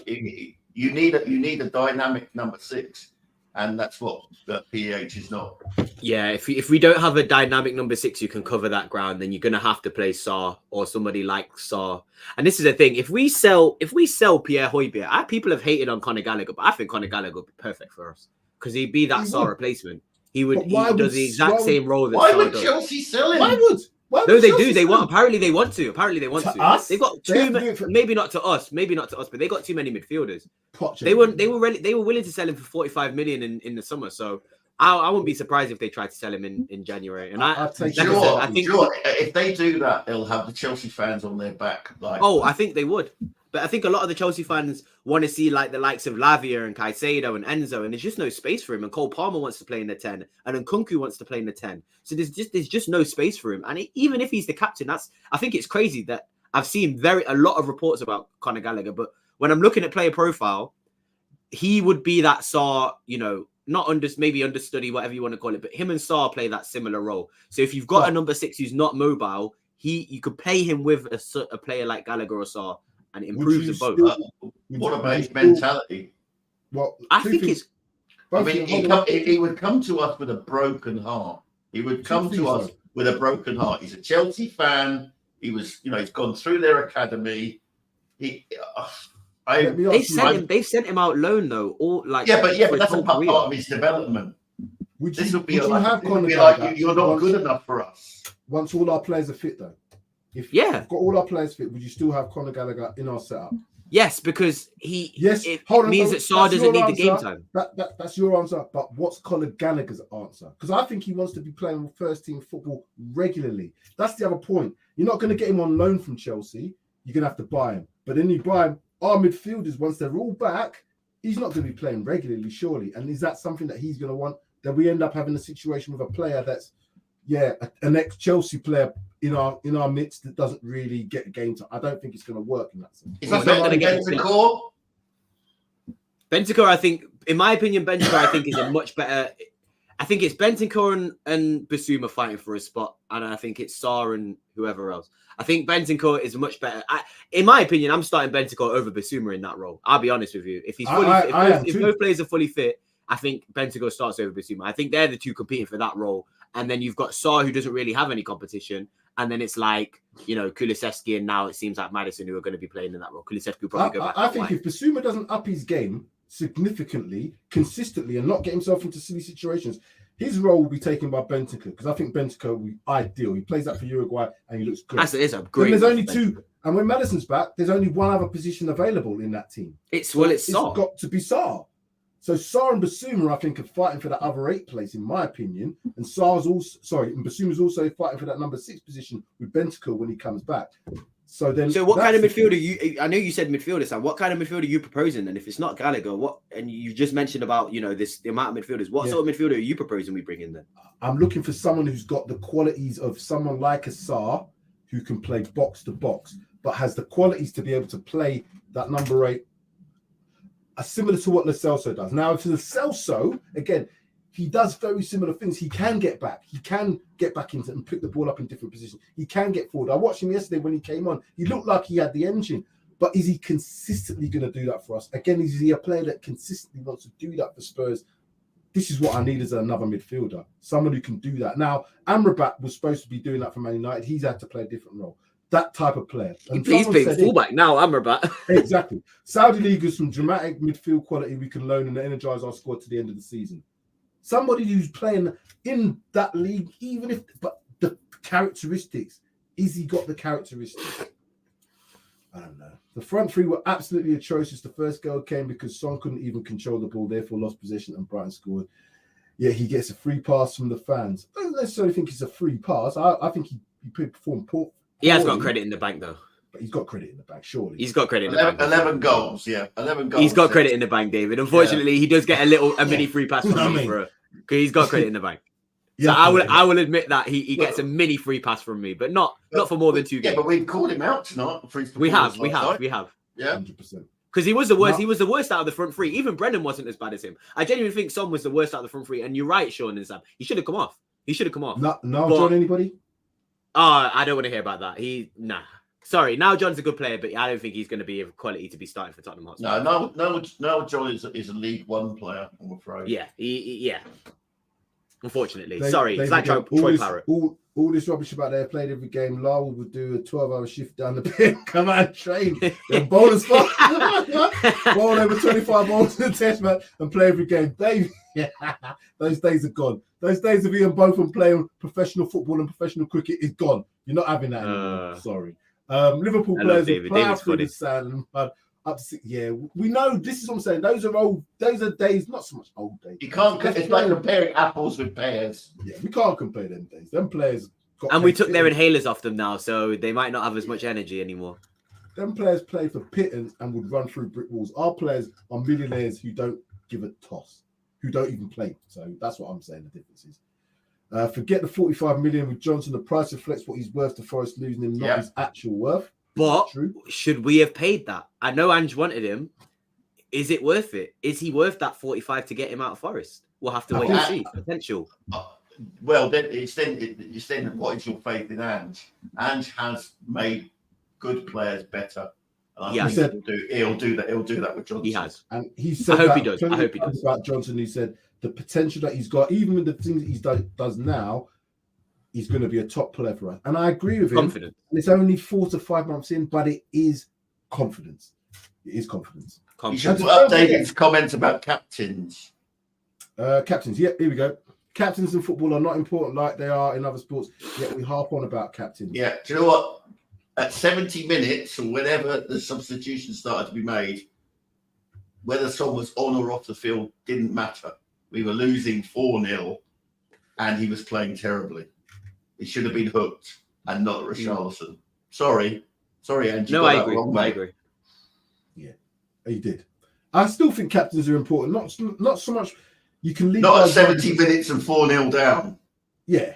you need a dynamic number 6. and that's what PEH is not. Yeah, if we don't have a dynamic number 6 who can cover that ground, then you're gonna have to play Sarr or somebody like Sarr. And this is the thing: if we sell Pierre Højbjerg, people have hated on Conor Gallagher, but I think Conor Gallagher would be perfect for us because he'd be that Sarr replacement. He does the exact same role that Sarr does. Chelsea sell him? No, they do. They want. Apparently, they want to. Us? They've got maybe not to us, but they got too many midfielders. They were willing to sell him for 45 million in the summer. So I wouldn't be surprised if they tried to sell him in January. And I think if they do that, they'll have the Chelsea fans on their back. I think they would. But I think a lot of the Chelsea fans want to see like the likes of Lavia and Caicedo and Enzo, and there's just no space for him. And Cole Palmer wants to play in the 10, and then Nkunku wants to play in the 10. So there's just no space for him. And even if he's the captain, I think it's crazy that I've seen a lot of reports about Conor Gallagher, but when I'm looking at player profile, he would be that Sarr, not maybe understudy, whatever you want to call it, but him and Sarr play that similar role. So if you've got a number 6 who's not mobile, you could play him with a player like Gallagher or Sarr, and it improves the both. What about his mentality? Well, I think it's. I mean, he would come to us with a broken heart. He would come to us with a broken heart. He's a Chelsea fan. He's gone through their academy. They've sent him out loan though. But that's a part of his development. You're not good enough for us. Once all our players are fit, though. If we've got all our players fit, would you still have Conor Gallagher in our setup? Yes, because it means that Sarr doesn't need the game time. That's your answer. But what's Conor Gallagher's answer? Because I think he wants to be playing first team football regularly. That's the other point. You're not going to get him on loan from Chelsea. You're going to have to buy him. But then you buy him. Our midfielders, once they're all back, he's not going to be playing regularly, surely. And is that something that he's going to want? That we end up having a situation with a player that's, an ex-Chelsea player in our midst that doesn't really get game time. I don't think it's going to work in that sense. Is he better than Bentancur? Bentancur, I think, in my opinion, I think is a much better. I think it's Bentancur and Basuma fighting for a spot, and I think it's Sarr and whoever else. I think Bentancur is much better. In my opinion, I'm starting Bentancur over Basuma in that role. I'll be honest with you. If he's fully if both players are fully fit, I think Bentancur starts over Basuma. I think they're the two competing for that role. And then you've got Sarr, who doesn't really have any competition. And then it's like, Kulusevski, and now it seems like Maddison, who are going to be playing in that role. Kulusevski will probably go back. I think if Basuma doesn't up his game significantly, consistently, and not get himself into silly situations, his role will be taken by Bentancur, because I think Bentancur will be ideal. He plays that for Uruguay, and he looks good. It's a great. There's only two, and when Maddison's back, there's only one other position available in that team. It's Sarr. It's got to be Sarr. So Sarr and Basuma, I think, are fighting for that other 8 place, in my opinion. And Basuma's also fighting for that number 6 position with Bentancur when he comes back. So what kind of midfielder I know you said midfielder, Sam. What kind of midfielder are you proposing? And if it's not Gallagher, and you just mentioned about the amount of midfielders, what sort of midfielder are you proposing we bring in then? I'm looking for someone who's got the qualities of someone like a Sarr, who can play box to box, but has the qualities to be able to play that number 8. Similar to what Lo Celso does. Now, to Lo Celso, again, he does very similar things. He can get back. He can get back into and pick the ball up in different positions. He can get forward. I watched him yesterday when he came on. He looked like he had the engine. But is he consistently going to do that for us? Again, is he a player that consistently wants to do that for Spurs? This is what I need as another midfielder. Someone who can do that. Now, Amrabat was supposed to be doing that for Man United. He's had to play a different role. That type of player. And he's playing fullback now, Amrabat. Exactly. Saudi League is some dramatic midfield quality we can loan and energize our squad to the end of the season. Somebody who's playing in that league, but the characteristics, is he got the characteristics? I don't know. The front three were absolutely atrocious. The first goal came because Son couldn't even control the ball, therefore lost possession, and Brighton scored. Yeah, he gets a free pass from the fans. I don't necessarily think it's a free pass. I think he performed poor. He has got credit in the bank, though. But he's got credit in the bank, surely. He's got credit in the bank. 11 goals, 11 goals. He's got credit in the bank, David. Unfortunately, he does get a mini free pass from me, bro. Because he's got credit in the bank. So I will admit that he gets a mini free pass from me, but not for more than 2 games. Yeah, but we've called him out tonight. We have. Yeah, 100%. Because he was the worst. He was the worst out of the front three. Even Brennan wasn't as bad as him. I genuinely think Son was the worst out of the front three. And you're right, Sean and Sam. He should have come off. No, John, anybody? I don't want to hear about that. Sorry, now John's a good player, but I don't think he's going to be of quality to be starting for Tottenham Hotspur. No, John is a League One player, I'm afraid. Yeah, yeah. Unfortunately, They- sorry, they it's like forget Troy Parrott. all this rubbish about they played every game. Lyle would do a 12-hour shift down the pit, come out and train. Then bowl as far, bowl over 25 balls in the test match and play every game. Those days are gone. Those days of Ian Botham playing professional football and professional cricket is gone. You're not having that anymore. Sorry. Liverpool players are proud through the sand and mud. We know this is what I'm saying. Those are old. Those are days, not so much old days. You can't. It's like comparing apples with pears. Yeah, we can't compare them days. Them players. And we took their inhalers off them now, so they might not have as much energy anymore. Them players play for pittance and would run through brick walls. Our players are millionaires who don't give a toss, who don't even play. So that's what I'm saying. The difference is. Forget the 45 million with Johnson. The price reflects what he's worth to Forest losing him, not his actual worth. But should we have paid that? I know Ange wanted him. Is it worth it? Is he worth that 45 to get him out of Forest? We'll have to wait and see. Potential. Well, then it's then what is your faith in Ange? Ange has made good players better. And I think he'll do that. He'll do that with Johnson. He has, and he said. I hope he does. I hope he does. About Johnson, he said the potential that he's got, even with the things that he does now, he's going to be a top player for us. And I agree with him. Confident. It's only 4 to 5 months in, but it is confidence. It is confidence. You should update his comments about captains. Captains, here we go. Captains in football are not important like they are in other sports, yet we harp on about captains. Yeah, do you know what? At 70 minutes, or whenever the substitution started to be made, whether someone was on or off the field didn't matter. We were losing 4-0, and he was playing terribly. He should have been hooked and not Richarlison. Sorry, Ange. No, I agree. Yeah, he did. I still think captains are important. Not so much. You can leave. Not at 70 minutes and 4-0 down. Yeah.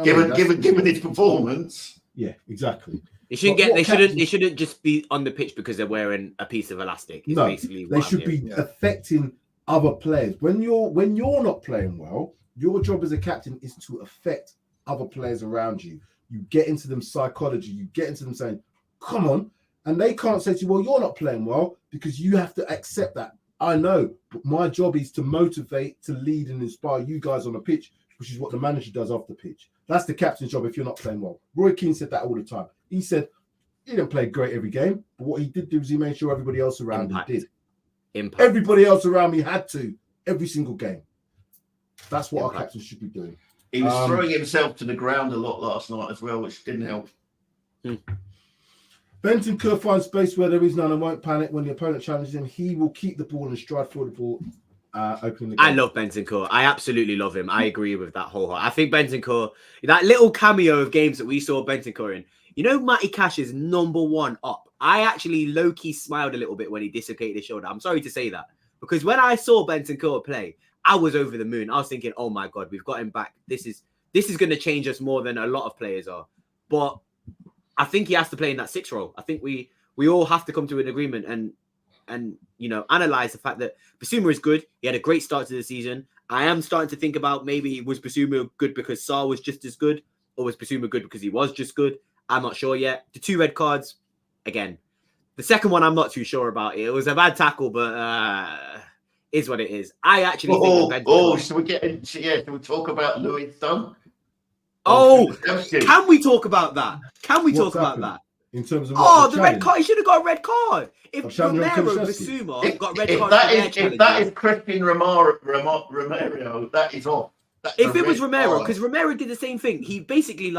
Given his performance. Yeah, exactly. They shouldn't just be on the pitch because they're wearing a piece of elastic. No, they should be affecting other players. When you're not playing well, your job as a captain is to affect other players around you. You get into them psychology. You get into them saying, "Come on," and they can't say to you, "Well, you're not playing well," because you have to accept that. I know, but my job is to motivate, to lead, and inspire you guys on the pitch, which is what the manager does off the pitch. That's the captain's job if you're not playing well. Roy Keane said that all the time. He said he didn't play great every game, but what he did do was he made sure everybody else around him did. Impact. Everybody else around me had to every single game. That's what our captains should be doing. He was throwing himself to the ground a lot last night as well, which didn't help. Bentancur finds space where there is none and won't panic when the opponent challenges him. He will keep the ball and stride for the ball, opening the game. I love Bentancur. I absolutely love him. I agree with that whole. I think Bentancur, that little cameo of games that we saw Bentancur in. You know, Matty Cash is #1 up. I actually low-key smiled a little bit when he dislocated his shoulder. I'm sorry to say that. Because when I saw Bentancur play, I was over the moon. I was thinking, oh my God, we've got him back. This is going to change us more than a lot of players are. But I think he has to play in that 6 role. I think we all have to come to an agreement and analyze the fact that Basuma is good. He had a great start to the season. I am starting to think about maybe was Basuma good because Sarr was just as good, or was Basuma good because he was just good? I'm not sure yet. The 2 red cards, again. The second one, I'm not too sure about. It was a bad tackle, but is what it is. I actually think... should we get into... Yeah, can we talk about Louis Dunk? Can we talk about that? That? In terms of the red card, he should have got a red card. If Romero Basuma got red card, if that is Crispin Romero, that is off. If it was Romero, because Romero did the same thing. He basically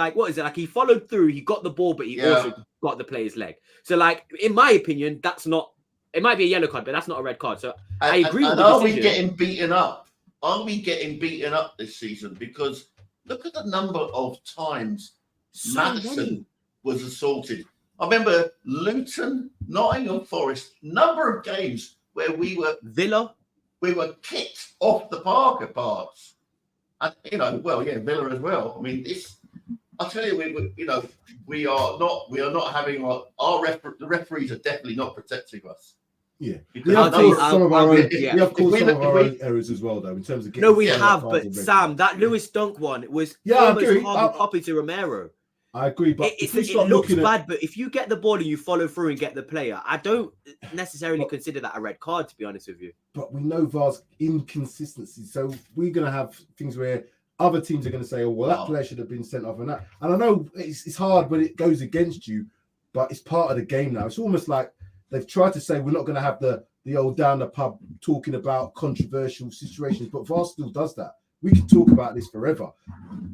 he followed through, he got the ball, but he also got the player's leg. So in my opinion, that's not. It might be a yellow card, but that's not a red card. So I agree with the decision. Are we getting beaten up? Are we getting beaten up this season? Because look at the number of times Maddison was assaulted. I remember Luton, Nottingham Forest, number of games where we were kicked off the park at parts. And Villa as well. I mean, I'll tell you, we are not having the referees are definitely not protecting us. Yeah, we have caused some of our own errors as well, though, in terms of getting. No, we have, but Sam, that Lewis Dunk one was almost hard copy to Romero. I agree, but It looks bad, but if you get the ball and you follow through and get the player, I don't necessarily consider that a red card, to be honest with you. But we know VAR's inconsistency, so we're going to have things where other teams are going to say, "Oh, well, that player should have been sent off," and that. And I know it's hard when it goes against you, but it's part of the game now. It's almost like they've tried to say we're not going to have the old down the pub talking about controversial situations, but VAR still does that. We can talk about this forever.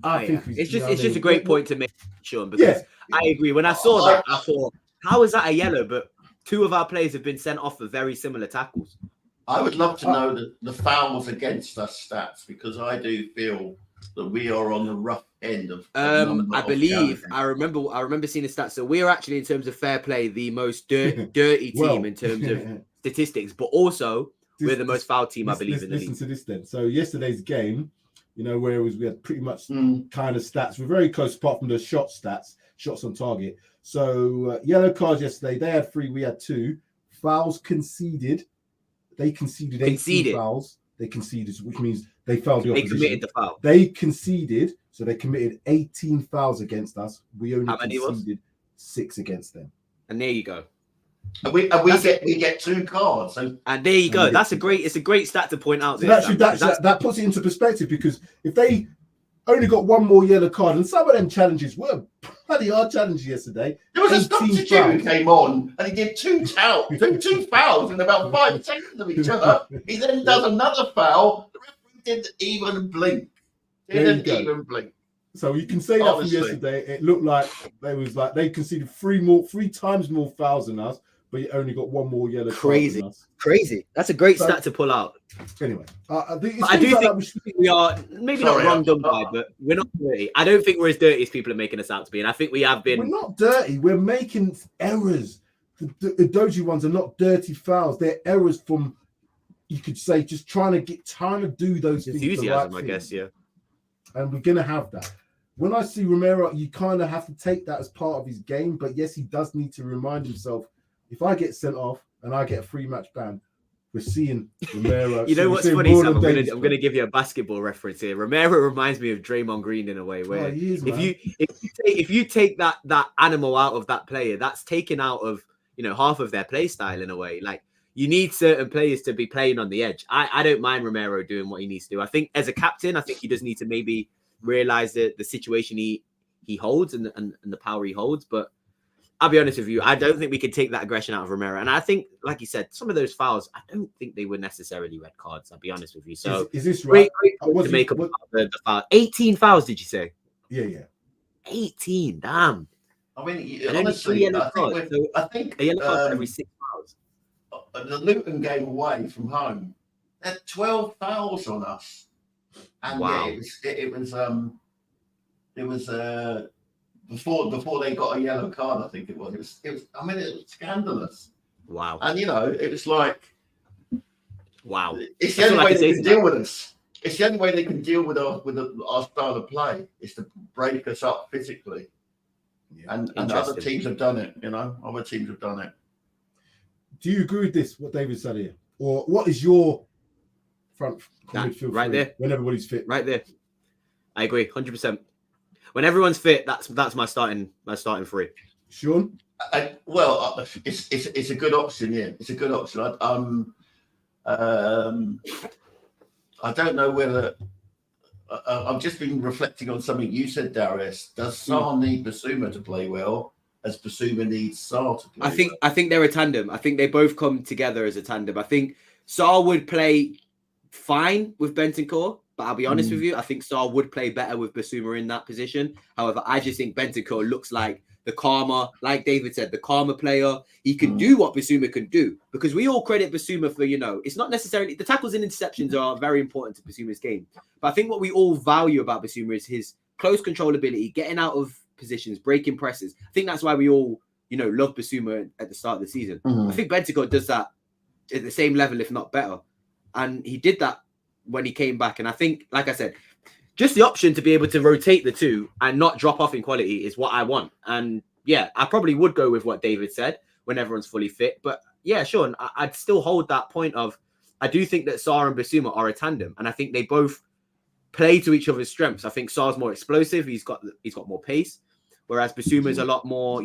I think it's just a great point to make, Sean, because I agree. When I saw that, I thought, how is that a yellow? But 2 of our players have been sent off for very similar tackles. I would love to know the fouls against us stats, because I do feel that we are on the rough end of. I believe I remember seeing the stats. So we are actually, in terms of fair play, the most dirty team in terms of statistics, but also we're the most foul team, I believe, in the league. Listen to this then. So yesterday's game, where we had pretty much kind of stats. We're very close, apart from the shots on target. So yellow cards yesterday, they had 3, we had 2. Fouls conceded. They conceded 18 fouls. They conceded, which means they fouled the opposition. They committed the foul. They conceded, so they committed 18 fouls against us. We only conceded 6 against them. And there you go. And we get 2 cards. So. And there you go. It's a great stat to point out. So that puts it into perspective, because if they only got 1 more yellow card, and some of them challenges were bloody hard challenges yesterday. There was a substitute who came on and he did 2 fouls in about 5 seconds of each other. He then does another foul. The referee didn't even blink. So you can say that from yesterday. It looked like they conceded 3 times more fouls than us, but you only got 1 more yellow card than us. Crazy. That's a great stat to pull out. Anyway, I do think we are maybe not wrong done by, but we're not dirty. I don't think we're as dirty as people are making us out to be, and I think we have been. We're not dirty. We're making errors. The Doji ones are not dirty fouls. They're errors from, you could say, just trying to do those things. Enthusiasm, I guess, yeah. And we're gonna have that. When I see Romero, you kind of have to take that as part of his game. But yes, he does need to remind himself, if I get sent off and I get a 3-match ban, we're seeing Romero. You know what's funny, Sam? I'm going to give you a basketball reference here. Romero reminds me of Draymond Green in a way, where if you take that animal out of that player, that's taken out of half of their play style in a way. Like, you need certain players to be playing on the edge. I don't mind Romero doing what he needs to do. I think as a captain, I think he does need to maybe realize the situation he holds and the power he holds. But I'll be honest with you, I don't think we can take that aggression out of Romero. And I think, like you said, some of those fouls, I don't think they were necessarily red cards. I'll be honest with you. So is this right? Great to make up the foul. 18 fouls, did you say? Yeah. 18, damn. I mean, honestly, I think a yellow card for every 6 fouls. The Luton game away from home, they had 12 fouls on us. And wow. It was before they got a yellow card, I think it was. It was scandalous. Wow. And it was like, wow. It's the only way they can deal with us. It's the only way they can deal with our style of play, is to break us up physically. Yeah. And other teams have done it. Other teams have done it. Do you agree with this? What David said here, or what is your front midfield right there when everybody's fit? Right there, I agree, 100%. When everyone's fit, that's my starting 3. Sean? It's a good option. Yeah, it's a good option. I don't know whether I've just been reflecting on something you said, Darius. Does Sarr need Basuma to play well, as Basuma needs Sarr to play I think they're a tandem. I think they both come together as a tandem. I think Sarr would play fine with Bentancur, but I'll be honest with you, I think Sarr would play better with Basuma in that position. However, I just think Bentancur looks like the calmer, like David said, the calmer player. He can do what Basuma can do, because we all credit Basuma for, it's not necessarily, the tackles and interceptions are very important to Basuma's game. But I think what we all value about Basuma is his close control ability, getting out of positions, breaking presses. I think that's why we all, love Basuma at the start of the season. I think Bentancur does that at the same level, if not better. And he did that when he came back. And I think, like I said, just the option to be able to rotate the two and not drop off in quality is what I want. And yeah, I probably would go with what David said when everyone's fully fit. But yeah, sure, I'd still hold that point of, I do think that Sarr and Basuma are a tandem. And I think they both play to each other's strengths. I think Sarr's more explosive. He's got more pace. whereas Bissouma's a lot more,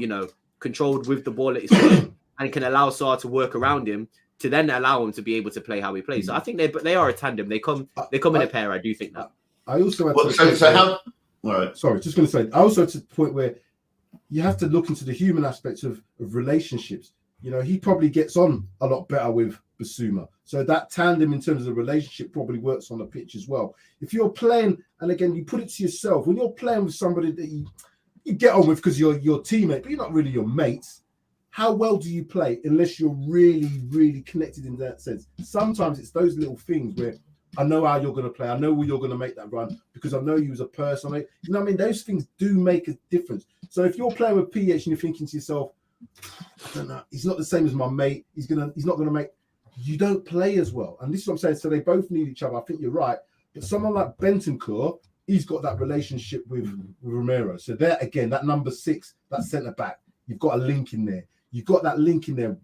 controlled with the ball at his feet and can allow Sarr to work around him to then allow him to be able to play how he plays. So I think they are a tandem. They come in a pair. I do think that. I also All right. Sorry, just going to say, I also to the point where you have to look into the human aspects of relationships. He probably gets on a lot better with Bissouma. So that tandem in terms of the relationship probably works on the pitch as well. If you're playing, and again, you put it to yourself, when you're playing with somebody that you get on with because you're your teammate, but you're not really your mates, how well do you play unless you're really, really connected in that sense? Sometimes it's those little things where I know how you're going to play. I know where you're going to make that run because I know you as a person. You know what I mean? Those things do make a difference. So if you're playing with PH and you're thinking to yourself, I don't know, he's not the same as my mate. He's not going to make. You don't play as well. And this is what I'm saying. So they both need each other. I think you're right. But someone like Bentancur, he's got that relationship with Romero. So there again, that number 6, that centre back, you've got a link in there. You've got that link in there.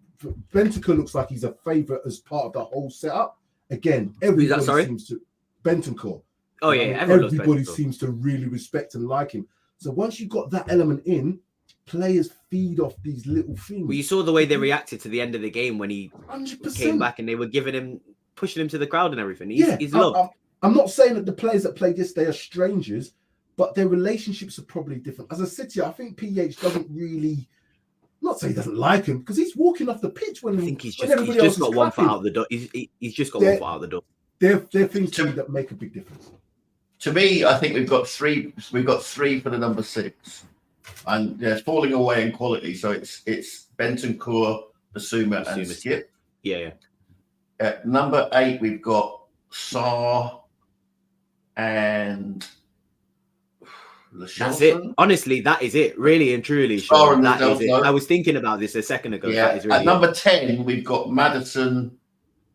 Bentancur looks like he's a favourite as part of the whole setup. Again, everybody seems to Bentancur. Oh yeah, everybody seems to really respect and like him. So once you've got that element in, players feed off these little things. Well, you saw the way they reacted to the end of the game when he 100%. came back and they were pushing him to the crowd and everything. He's loved. I'm not saying that the players that played yesterday are strangers, but their relationships are probably different. As I said to you, I think PH doesn't really. Not say he doesn't like him because he's walking off the pitch when I think he's just got one foot out the door. He's just got one foot out the door. They're things to me that make a big difference. To me, I think we've got three. We've got 3 for the number 6, and it's falling away in quality. So it's Bentancur, Bissouma, and Skip. Yeah. At number 8, we've got Sarr and. That's it. Honestly, that is it. Really and truly, Sean, that is it. I was thinking about this a second ago. Yeah. That is really At number 10, we've got Maddison,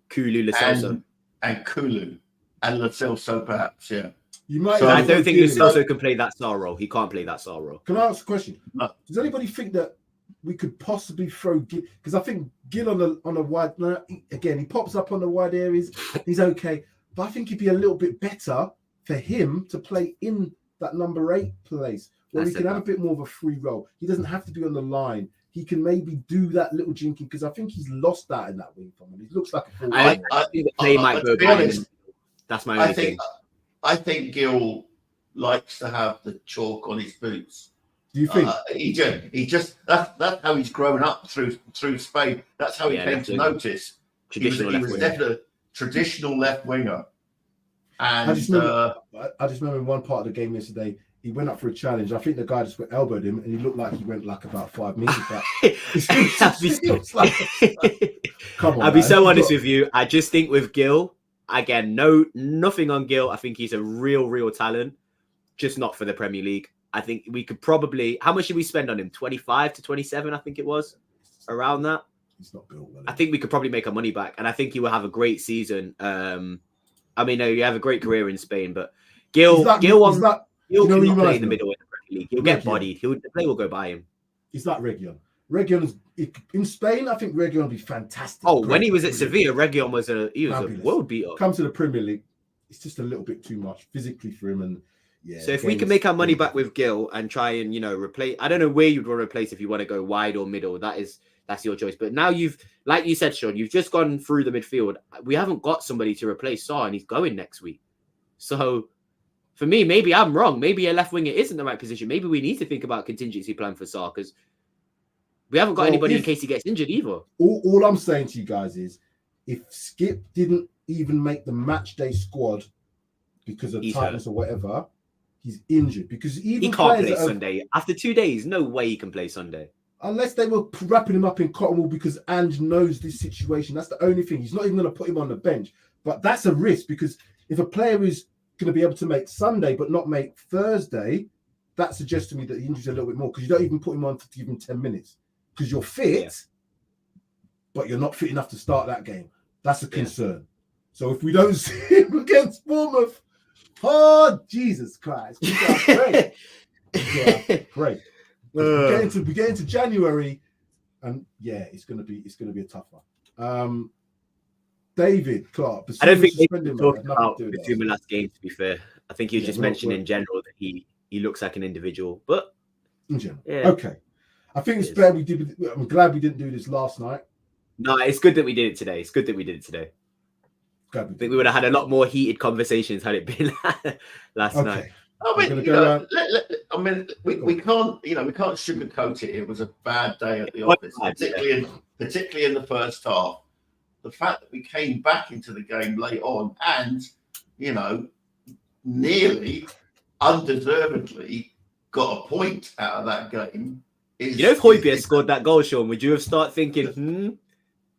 Kulu, Lo Celso, and Kulu, and Lo Celso, perhaps. Yeah. You might. So I don't think Lo Celso can play that Sarr role. He can't play that Sarr role. Can I ask a question? No. Does anybody think that we could possibly throw Gil? Because I think Gil on a wide. Again, he pops up on the wide areas. He's okay, but I think he'd be a little bit better for him to play in that number 8 place where he can have a bit more of a free role. He doesn't have to be on the line. He can maybe do that little jinking because I think he's lost that in that wing from him. He looks like a I think the play might go by him. That's my only thing. I think Gil likes to have the chalk on his boots. Do you think? He just that's how he's grown up through Spain. That's how he came to notice. He was definitely a traditional left winger. And I just remember in one part of the game yesterday, he went up for a challenge. I think the guy just elbowed him, and he looked like he went like about 5 meters back. Come on, I'll be so honest with you. I just think with Gil, again, nothing on Gil. I think he's a real talent, just not for the Premier League. I think we could probably. How much did we spend on him? 25 to 27, I think it was, around that. He's not built well. I think we could probably make our money back, and I think he will have a great season. I mean, you have a great career in Spain, but Gil cannot play in the middle in the Premier League. He'll get bodied. The play will go by him. He's like Reguilon. Reguilon in Spain. I think Reguilon would be fantastic. Oh, when he was at Sevilla, Reguilon was a world beater. Come to the Premier League, it's just a little bit too much physically for him. And yeah. So if we can make our money back with Gil and try and replace, I don't know where you'd want to replace if you want to go wide or middle. That's your choice. But now like you said, Sean, you've just gone through the midfield. We haven't got somebody to replace Sarr, and he's going next week. So for me, maybe I'm wrong. Maybe a left winger isn't the right position. Maybe we need to think about contingency plan for Sarr because we haven't got anybody in case he gets injured either. All I'm saying to you guys is if Skip didn't even make the match day squad because of tightness or whatever, he's injured. Because even he can't play Sunday. After 2 days, no way he can play Sunday. Unless they were wrapping him up in cotton wool because Ange knows this situation. That's the only thing. He's not even going to put him on the bench. But that's a risk because if a player is going to be able to make Sunday but not make Thursday, that suggests to me that the injury's a little bit more because you don't even put him on to give him 10 minutes because you're fit, but you're not fit enough to start that game. That's a concern. So if we don't see him against Bournemouth, oh, Jesus Christ. We got great. We get into January, and it's gonna be a tough one. David Clark. I don't think they talk about Bissouma last game. To be fair, I think you just mentioned in general that he looks like an individual, but in general. Yeah. Okay. I think it's It better we did. I'm glad we didn't do this last night. No, it's good that we did it today. It's good that we did it today. I think we would have had a lot more heated conversations had it been last night. I mean, we can't, we can't sugarcoat it. It was a bad day at the office, particularly in the first half. The fact that we came back into the game late on and, nearly undeservedly got a point out of that game. If Højbjerg scored that goal, Sean, would you have started thinking,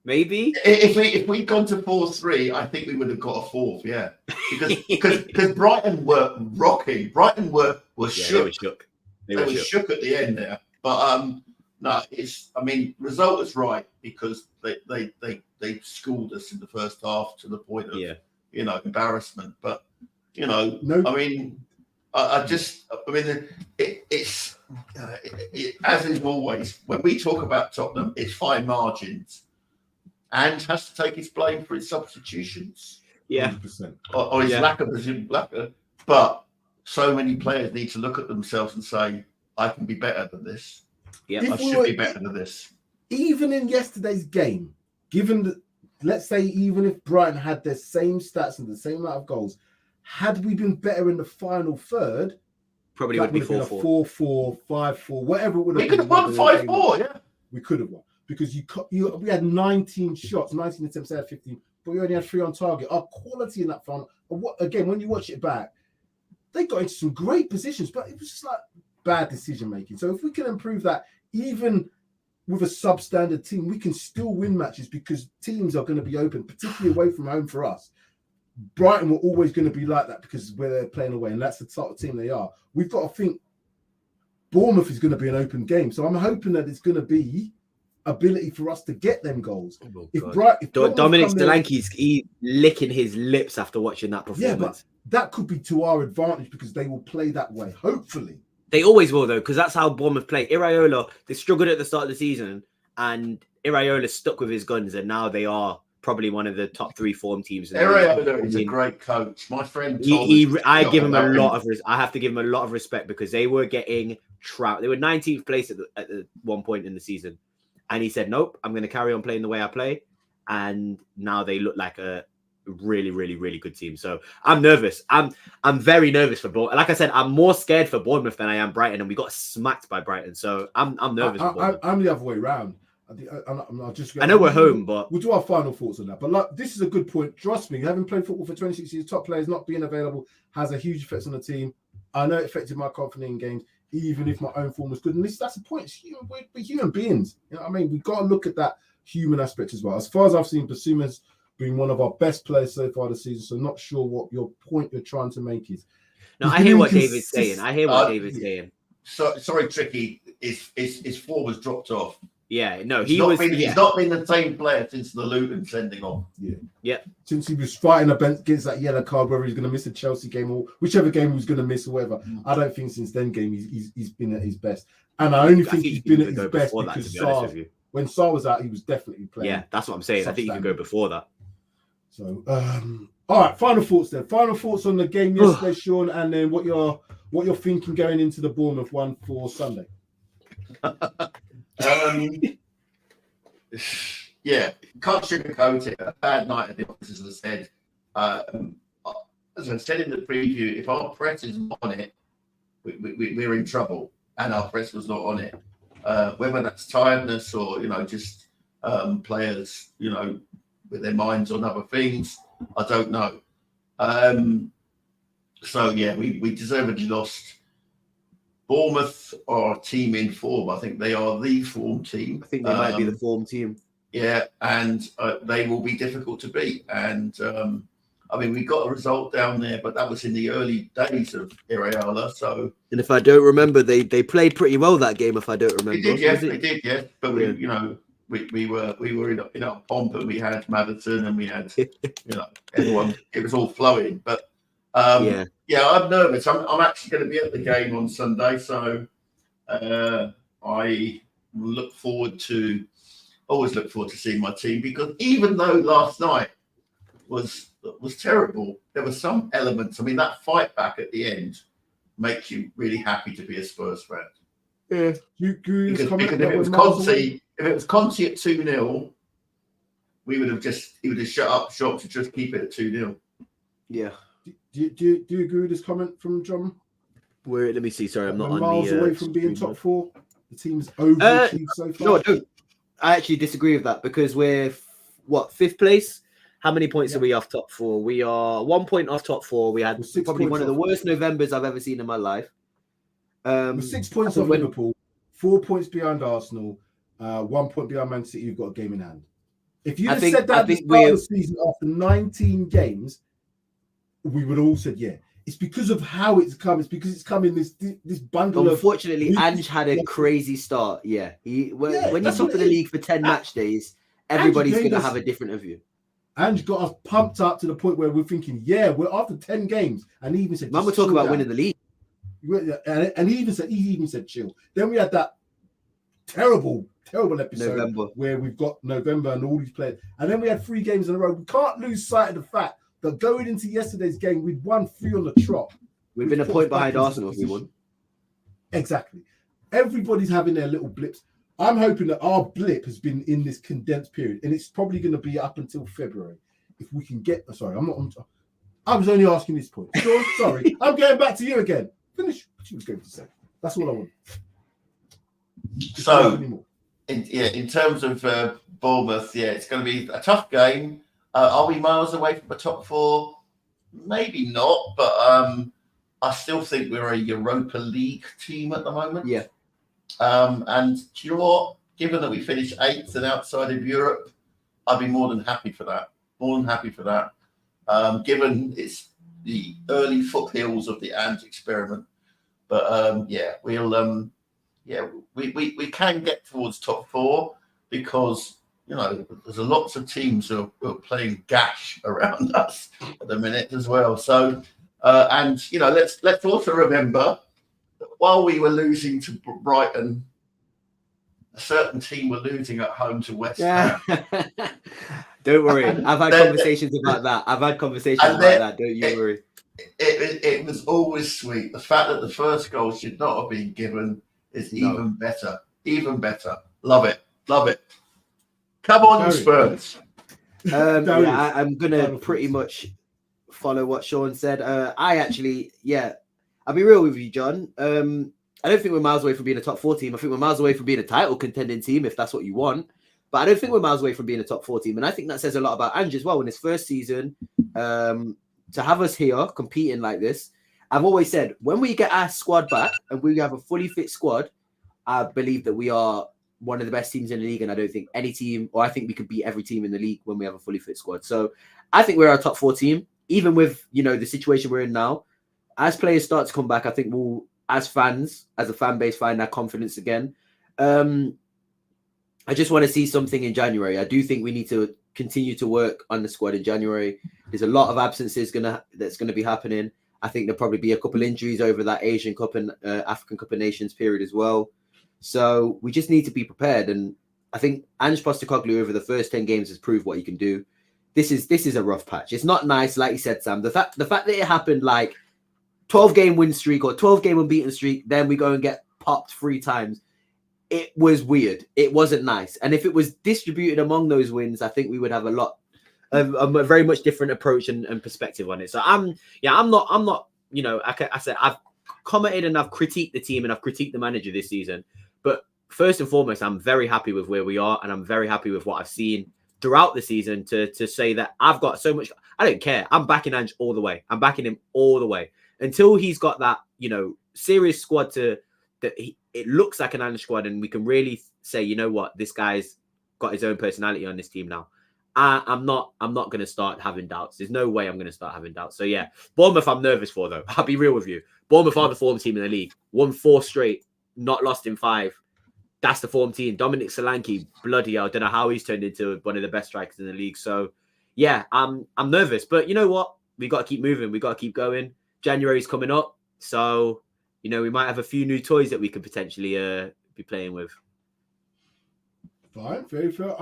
maybe? If we'd gone to 4-3, I think we would have got a fourth, yeah. Because Brighton were rocking. Brighton were shook. They were shook at the end there. But no, result was right because they schooled us in the first half to the point of embarrassment. But it's as is always when we talk about Tottenham, it's fine margins, and has to take his blame for his substitutions. Yeah, or his lack of but so many players need to look at themselves and say, I can be better than this. Yeah, I should be better than this. Even in yesterday's game, given that, let's say, even if Brighton had their same stats and the same amount of goals, had we been better in the final third, probably would be 4-4, 4-4, 5-4, whatever it would have been. We could have won 5-4, yeah. We could have won because we had 19 shots, 19 attempts out of 15, but we only had 3 on target. Our quality in that final, again, when you watch it back, they got into some great positions, but it was just like bad decision making. So if we can improve that, even with a substandard team, we can still win matches because teams are going to be open, particularly away from home for us. Brighton were always going to be like that because where they're playing away, and that's the type of team they are. We've got to think Bournemouth is going to be an open game, so I'm hoping that it's going to be ability for us to get them goals. If Dominic Solanke's licking his lips after watching that performance. Yeah, but that could be to our advantage because they will play that way. Hopefully, they always will though, because that's how Bournemouth play. Iraola, they struggled at the start of the season, and Iraola stuck with his guns, and now they are probably one of the top 3 form teams. Iraola is a great coach. My friend, I give him a lot of. I have to give him a lot of respect because they were getting trout. They were 19th place at the one point in the season, and he said, "Nope, I'm going to carry on playing the way I play." And now they look like a really, really, really good team. So I'm nervous. I'm very nervous for Bournemouth. Like I said, I'm more scared for Bournemouth than I am Brighton, and we got smacked by Brighton. So I'm nervous. I'm the other way around. I know we're home, but we'll do our final thoughts on that. But this is a good point. Trust me, having played football for 26 years, top players not being available has a huge effect on the team. I know it affected my confidence in games, even if my own form was good. And that's the point. We're human beings. You know what I mean? We've got to look at that human aspect as well. As far as I've seen, Basuma's been one of our best players so far this season. So not sure what your point you're trying to make is. No, I hear what David's saying. David's saying. Sorry, Tricky. His form has dropped off. Yeah, no, he's not been the same player since the Luton sending off. Yeah. Since he was fighting against that yellow card, whether he's going to miss a Chelsea game or whichever game he was going to miss or whatever. I don't think since then game he's been at his best. And I only think he's been at his best because when Sarr was out, he was definitely playing. Yeah, that's what I'm saying. I think you could go before that. So, all right, final thoughts then. Final thoughts on the game yesterday, Sean, and then what you're thinking going into the Bournemouth one for Sunday. Yeah, can't sugarcoat it. A bad night at the office, as I said. As I said in the preview, if our press is not on it, we're in trouble, and our press was not on it. Whether that's tiredness or just players, with their minds on other things, I don't know. So yeah, we deservedly lost. Bournemouth are a team in form. I think they are the form team. I think they might be the form team. Yeah, and they will be difficult to beat. And we got a result down there, but that was in the early days of Iraola. So, and if I don't remember, they played pretty well that game. If I don't remember, they did, yes. But we were in our pomp, and we had Maddison, and we had everyone. It was all flowing, but. Yeah, I'm nervous. I'm actually going to be at the game on Sunday, so I always look forward to seeing my team, because even though last night was terrible, there were some elements. That fight back at the end makes you really happy to be a Spurs fan. Yeah. Because Because if it was Conte at 2-0, he would have shut up shop to just keep it at 2-0. Yeah. Do you agree with this comment from John? Let me see. Sorry, I'm not We're on miles the away from being top stream. 4. The team's overachieved so far. No, I don't. I actually disagree with that because we're 5th place. How many points are we off top 4? We are 1 point off top 4. We had probably one of the worst Novembers I've ever seen in my life. We're 6 points off Liverpool, 4 points behind Arsenal, 1 point behind Man City, who've got a game in hand. If you had said that at the start of the season after 19 games, we would all said, yeah. It's because of how it's come. It's because it's come in this bundle. Unfortunately, Ange had a crazy start. Yeah. When you're top of the league for 10 match days, everybody's going to have a different view. Ange got us pumped up to the point where we're thinking, yeah, we're after 10 games. And he even said, man, we're talking about winning the league. And he even said, chill. Then we had that terrible episode where we've got November and all these players. And then we had 3 games in a row. We can't lose sight of the fact that going into yesterday's game, we'd won 3 on the trot. We've been a point behind Arsenal if we won. Exactly. Everybody's having their little blips. I'm hoping that our blip has been in this condensed period, and it's probably going to be up until February. If we can get... Sorry, I was only asking this point. Sean, sorry. I'm going back to you again. Finish what you was going to say. That's all I want. So, in terms of Bournemouth, it's going to be a tough game. Are we miles away from the top 4? Maybe not, but I still think we're a Europa League team at the moment. Yeah. And do you know what? Given that we finished 8th and outside of Europe, I'd be more than happy for that. Given it's the early foothills of the Ange experiment. But we can get towards top 4 because there's lots of teams who are playing gash around us at the minute as well. So, let's also remember that while we were losing to Brighton, a certain team were losing at home to West Ham. Don't worry. I've had conversations about that. Don't you worry. It was always sweet. The fact that the first goal should not have been given is even better. Even better. Love it. Come on, Spurs. I'm going to pretty much follow what Sean said. I'll be real with you, John. I don't think we're miles away from being a top 4 team. I think we're miles away from being a title contending team, if that's what you want. But I don't think we're miles away from being a top 4 team. And I think that says a lot about Ange as well in his first season. To have us here competing like this, I've always said, when we get our squad back and we have a fully fit squad, I believe that we are one of the best teams in the league. And I don't think any team, or I think we could beat every team in the league when we have a fully fit squad. So I think we're a top 4 team, even with, the situation we're in now. As players start to come back, I think we'll, as fans, as a fan base, find that confidence again. I just want to see something in January. I do think we need to continue to work on the squad in January. There's a lot of absences that's going to be happening. I think there'll probably be a couple injuries over that Asian Cup and African Cup of Nations period as well. So we just need to be prepared. And I think Ange Postecoglou over the first 10 games has proved what he can do. This is a rough patch. It's not nice, like you said, Sam. The fact that it happened like 12-game win streak or 12-game unbeaten streak, then we go and get popped 3 times. It was weird. It wasn't nice. And if it was distributed among those wins, I think we would have a very much different approach and perspective on it. So I'm not, I said, I've commented and I've critiqued the team and I've critiqued the manager this season. But first and foremost, I'm very happy with where we are. And I'm very happy with what I've seen throughout the season to say that I've got so much. I don't care. I'm backing Ange all the way. I'm backing him all the way until he's got that, serious squad it looks like an Ange squad, and we can really say, you know what, this guy's got his own personality on this team now. I'm not going to start having doubts. There's no way I'm going to start having doubts. So yeah, Bournemouth, I'm nervous for though. I'll be real with you. Bournemouth are the form team in the league. Won 4 straight, not lost in 5. That's the form team. Dominic Solanke, bloody hell, I don't know how he's turned into one of the best strikers in the league. So yeah, I'm nervous, but you know what? We got to keep moving. We got to keep going. January's coming up, so we might have a few new toys that we could potentially be playing with. Fine, very fair.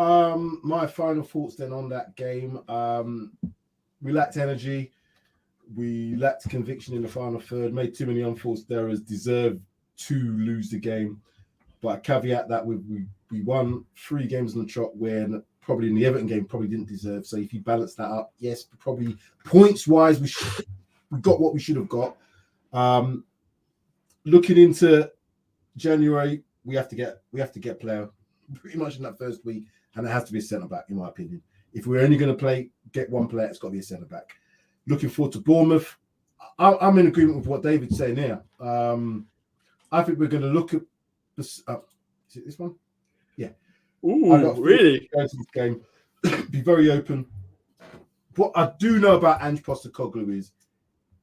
My final thoughts then on that game. We lacked energy. We lacked conviction in the final third. Made too many unforced errors. Deserved to lose the game. but I caveat that we won 3 games on the trot when probably in the Everton game probably didn't deserve. So if you balance that up, yes, probably points wise we got what we should have got. Looking into January, we have to get a player pretty much in that first week, and it has to be a centre back, in my opinion. If we're only going to get one player, it's got to be a centre back. Looking forward to Bournemouth. I'm in agreement with what David's saying here. I think we're going to look at this. Is it this one? Yeah. Ooh, really? This game. Be very open. What I do know about Ange Postecoglou is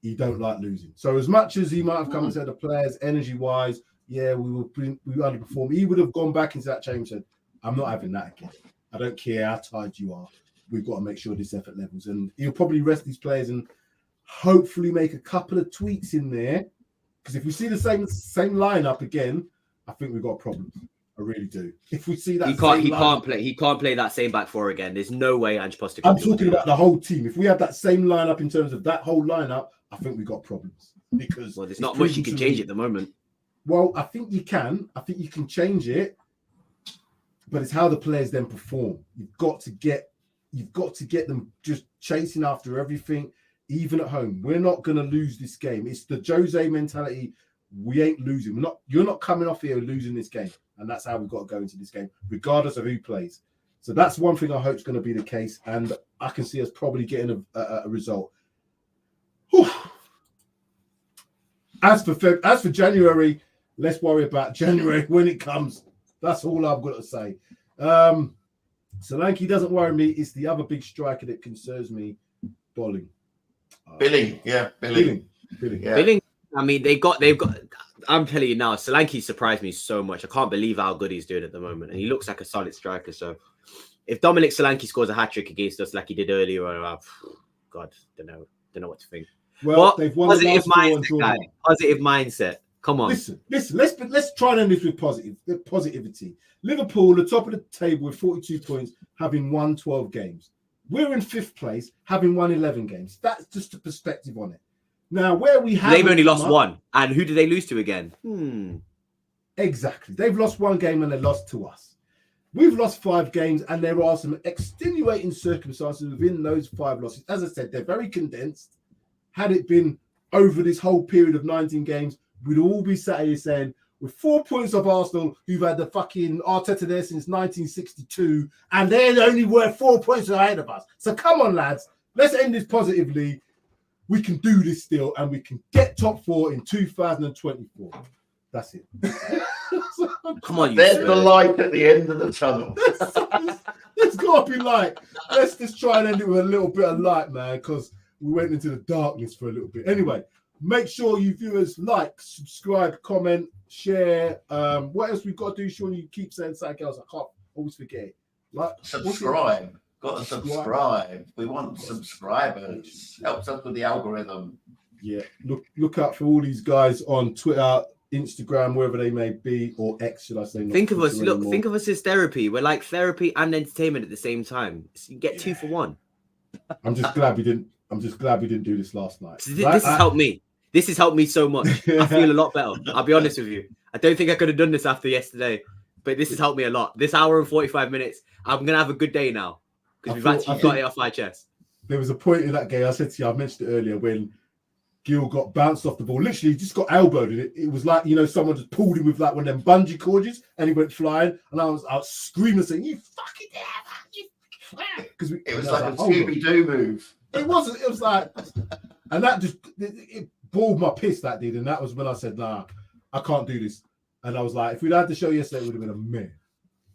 he don't like losing. So as much as he might have come and said the players, energy-wise, yeah, we underperform, he would have gone back into that chamber and said, I'm not having that again. I don't care how tired you are. We've got to make sure this effort levels. And he'll probably rest these players and hopefully make a couple of tweaks in there. Because if we see the same lineup again, I think we've got problems. I really do. If we see that, he can't play that same back four again. There's no way Ange Postecoglou. I'm talking about the whole team. If we have that same lineup in terms of that whole lineup, I think we've got problems. Because there's not much you can change at the moment. Well, I think you can. I think you can change it, but it's how the players then perform. You've got to get them just chasing after everything, even at home. We're not going to lose this game. It's the Jose mentality. We ain't losing. You're not coming off here losing this game, and that's how we've got to go into this game, regardless of who plays. So that's one thing I hope is going to be the case, and I can see us probably getting a result. Whew. As for January, let's worry about January when it comes. That's all I've got to say. Solanke doesn't worry me. It's the other big striker that concerns me. Billing. Billing. Yeah. I mean, they've got. I'm telling you now, Solanke surprised me so much. I can't believe how good he's doing at the moment, and he looks like a solid striker. So, if Dominic Solanke scores a hat trick against us like he did earlier, God, don't know what to think. Well, they've won positive mindset, guy. Positive mindset. Come on. Listen. Let's try and end this with positivity. Liverpool, the top of the table with 42 points, having won 12 games. We're in 5th place, having won 11 games. That's just a perspective on it. Now, where we have they've only lost one, and who did they lose to again? Exactly. They've lost one game and they lost to us. We've lost 5 games, and there are some extenuating circumstances within those 5 losses. As I said, they're very condensed. Had it been over this whole period of 19 games, we'd all be sat here saying, with 4 points of Arsenal, who've had the fucking Arteta there since 1962, and they're only worth 4 points ahead of us. So come on, lads, let's end this positively. We can do this still, and we can get top 4 in 2024. That's it. Come on, there's the light at the end of the tunnel. There's got to be light. Let's just try and end it with a little bit of light, man, because we went into the darkness for a little bit. Anyway, make sure you viewers like, subscribe, comment, share. What else we've got to do, Sean? You keep saying something else. I can't always forget it. Like, subscribe. Got to subscribe. We want subscribers. Helps us with the algorithm. Yeah. Look out for all these guys on Twitter, Instagram, wherever they may be, or X, should I say? Think of us. Look, think of us as therapy. We're like therapy and entertainment at the same time. So you get 2 for 1. I'm just glad we didn't do this last night. This has helped me. This has helped me so much. I feel a lot better. I'll be honest with you. I don't think I could have done this after yesterday, but this has helped me a lot. This hour and 45 minutes, I'm gonna have a good day now because we've actually got it off my chest. There was a point in that game, I said to you, I mentioned it earlier, when Gil got bounced off the ball. Literally, he just got elbowed in it. It was like, someone just pulled him with like one of them bungee cords, and he went flying. And I was screaming, saying, "You fucking damn!" Because it was like a Scooby-Doo move. It wasn't. It was like, and that just it balled my piss. That did, and that was when I said, "Nah, I can't do this." And I was like, if we'd had the show yesterday, it would have been a mess.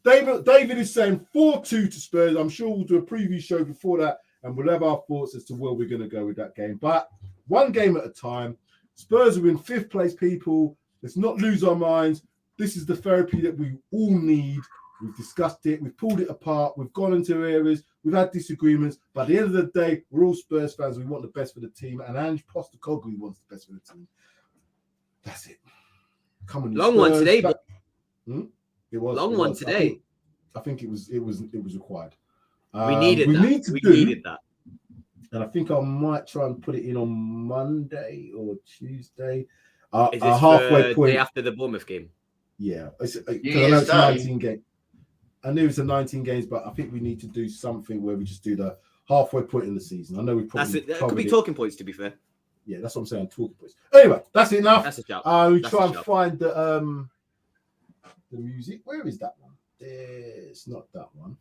David is saying 4-2 to Spurs. I'm sure we'll do a preview show before that, and we'll have our thoughts as to where we're going to go with that game. But one game at a time. Spurs are in 5th place, people. Let's not lose our minds. This is the therapy that we all need. We've discussed it. We've pulled it apart. We've gone into areas. We've had disagreements. But at the end of the day, we're all Spurs fans. We want the best for the team. And Ange Postecoglou wants the best for the team. That's it. Come on, long one today, but it was long one today. I think it was required. We needed that. And I think I might try and put it in on Monday or Tuesday. Is this halfway point day after the Bournemouth game? Yeah, because I New know Year's it's Day. 19 games. I knew it's a 19 games, but I think we need to do something where we just do the halfway point in the season. I know we That's probably it. That could be covered it. talking points, to be fair. Yeah, that's what I'm saying. Talking points. Anyway, that's enough. That's a shout. We That's try a and shout. find the music. Where is that one? It's not that one.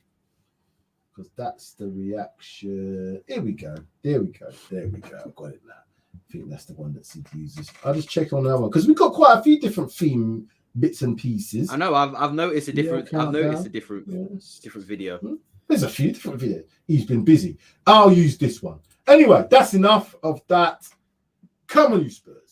Because that's the reaction. Here we go. There we go. There we go. I've got it now. I think that's the one that Sid uses. I'll just check on that one because we've got quite a few different theme bits and pieces. I know. I've noticed a different. Yeah, I've noticed a countdown. different Yes. different video. There's a few different videos. He's been busy. I'll use this one. Anyway, that's enough of that. Come on, you Spurs.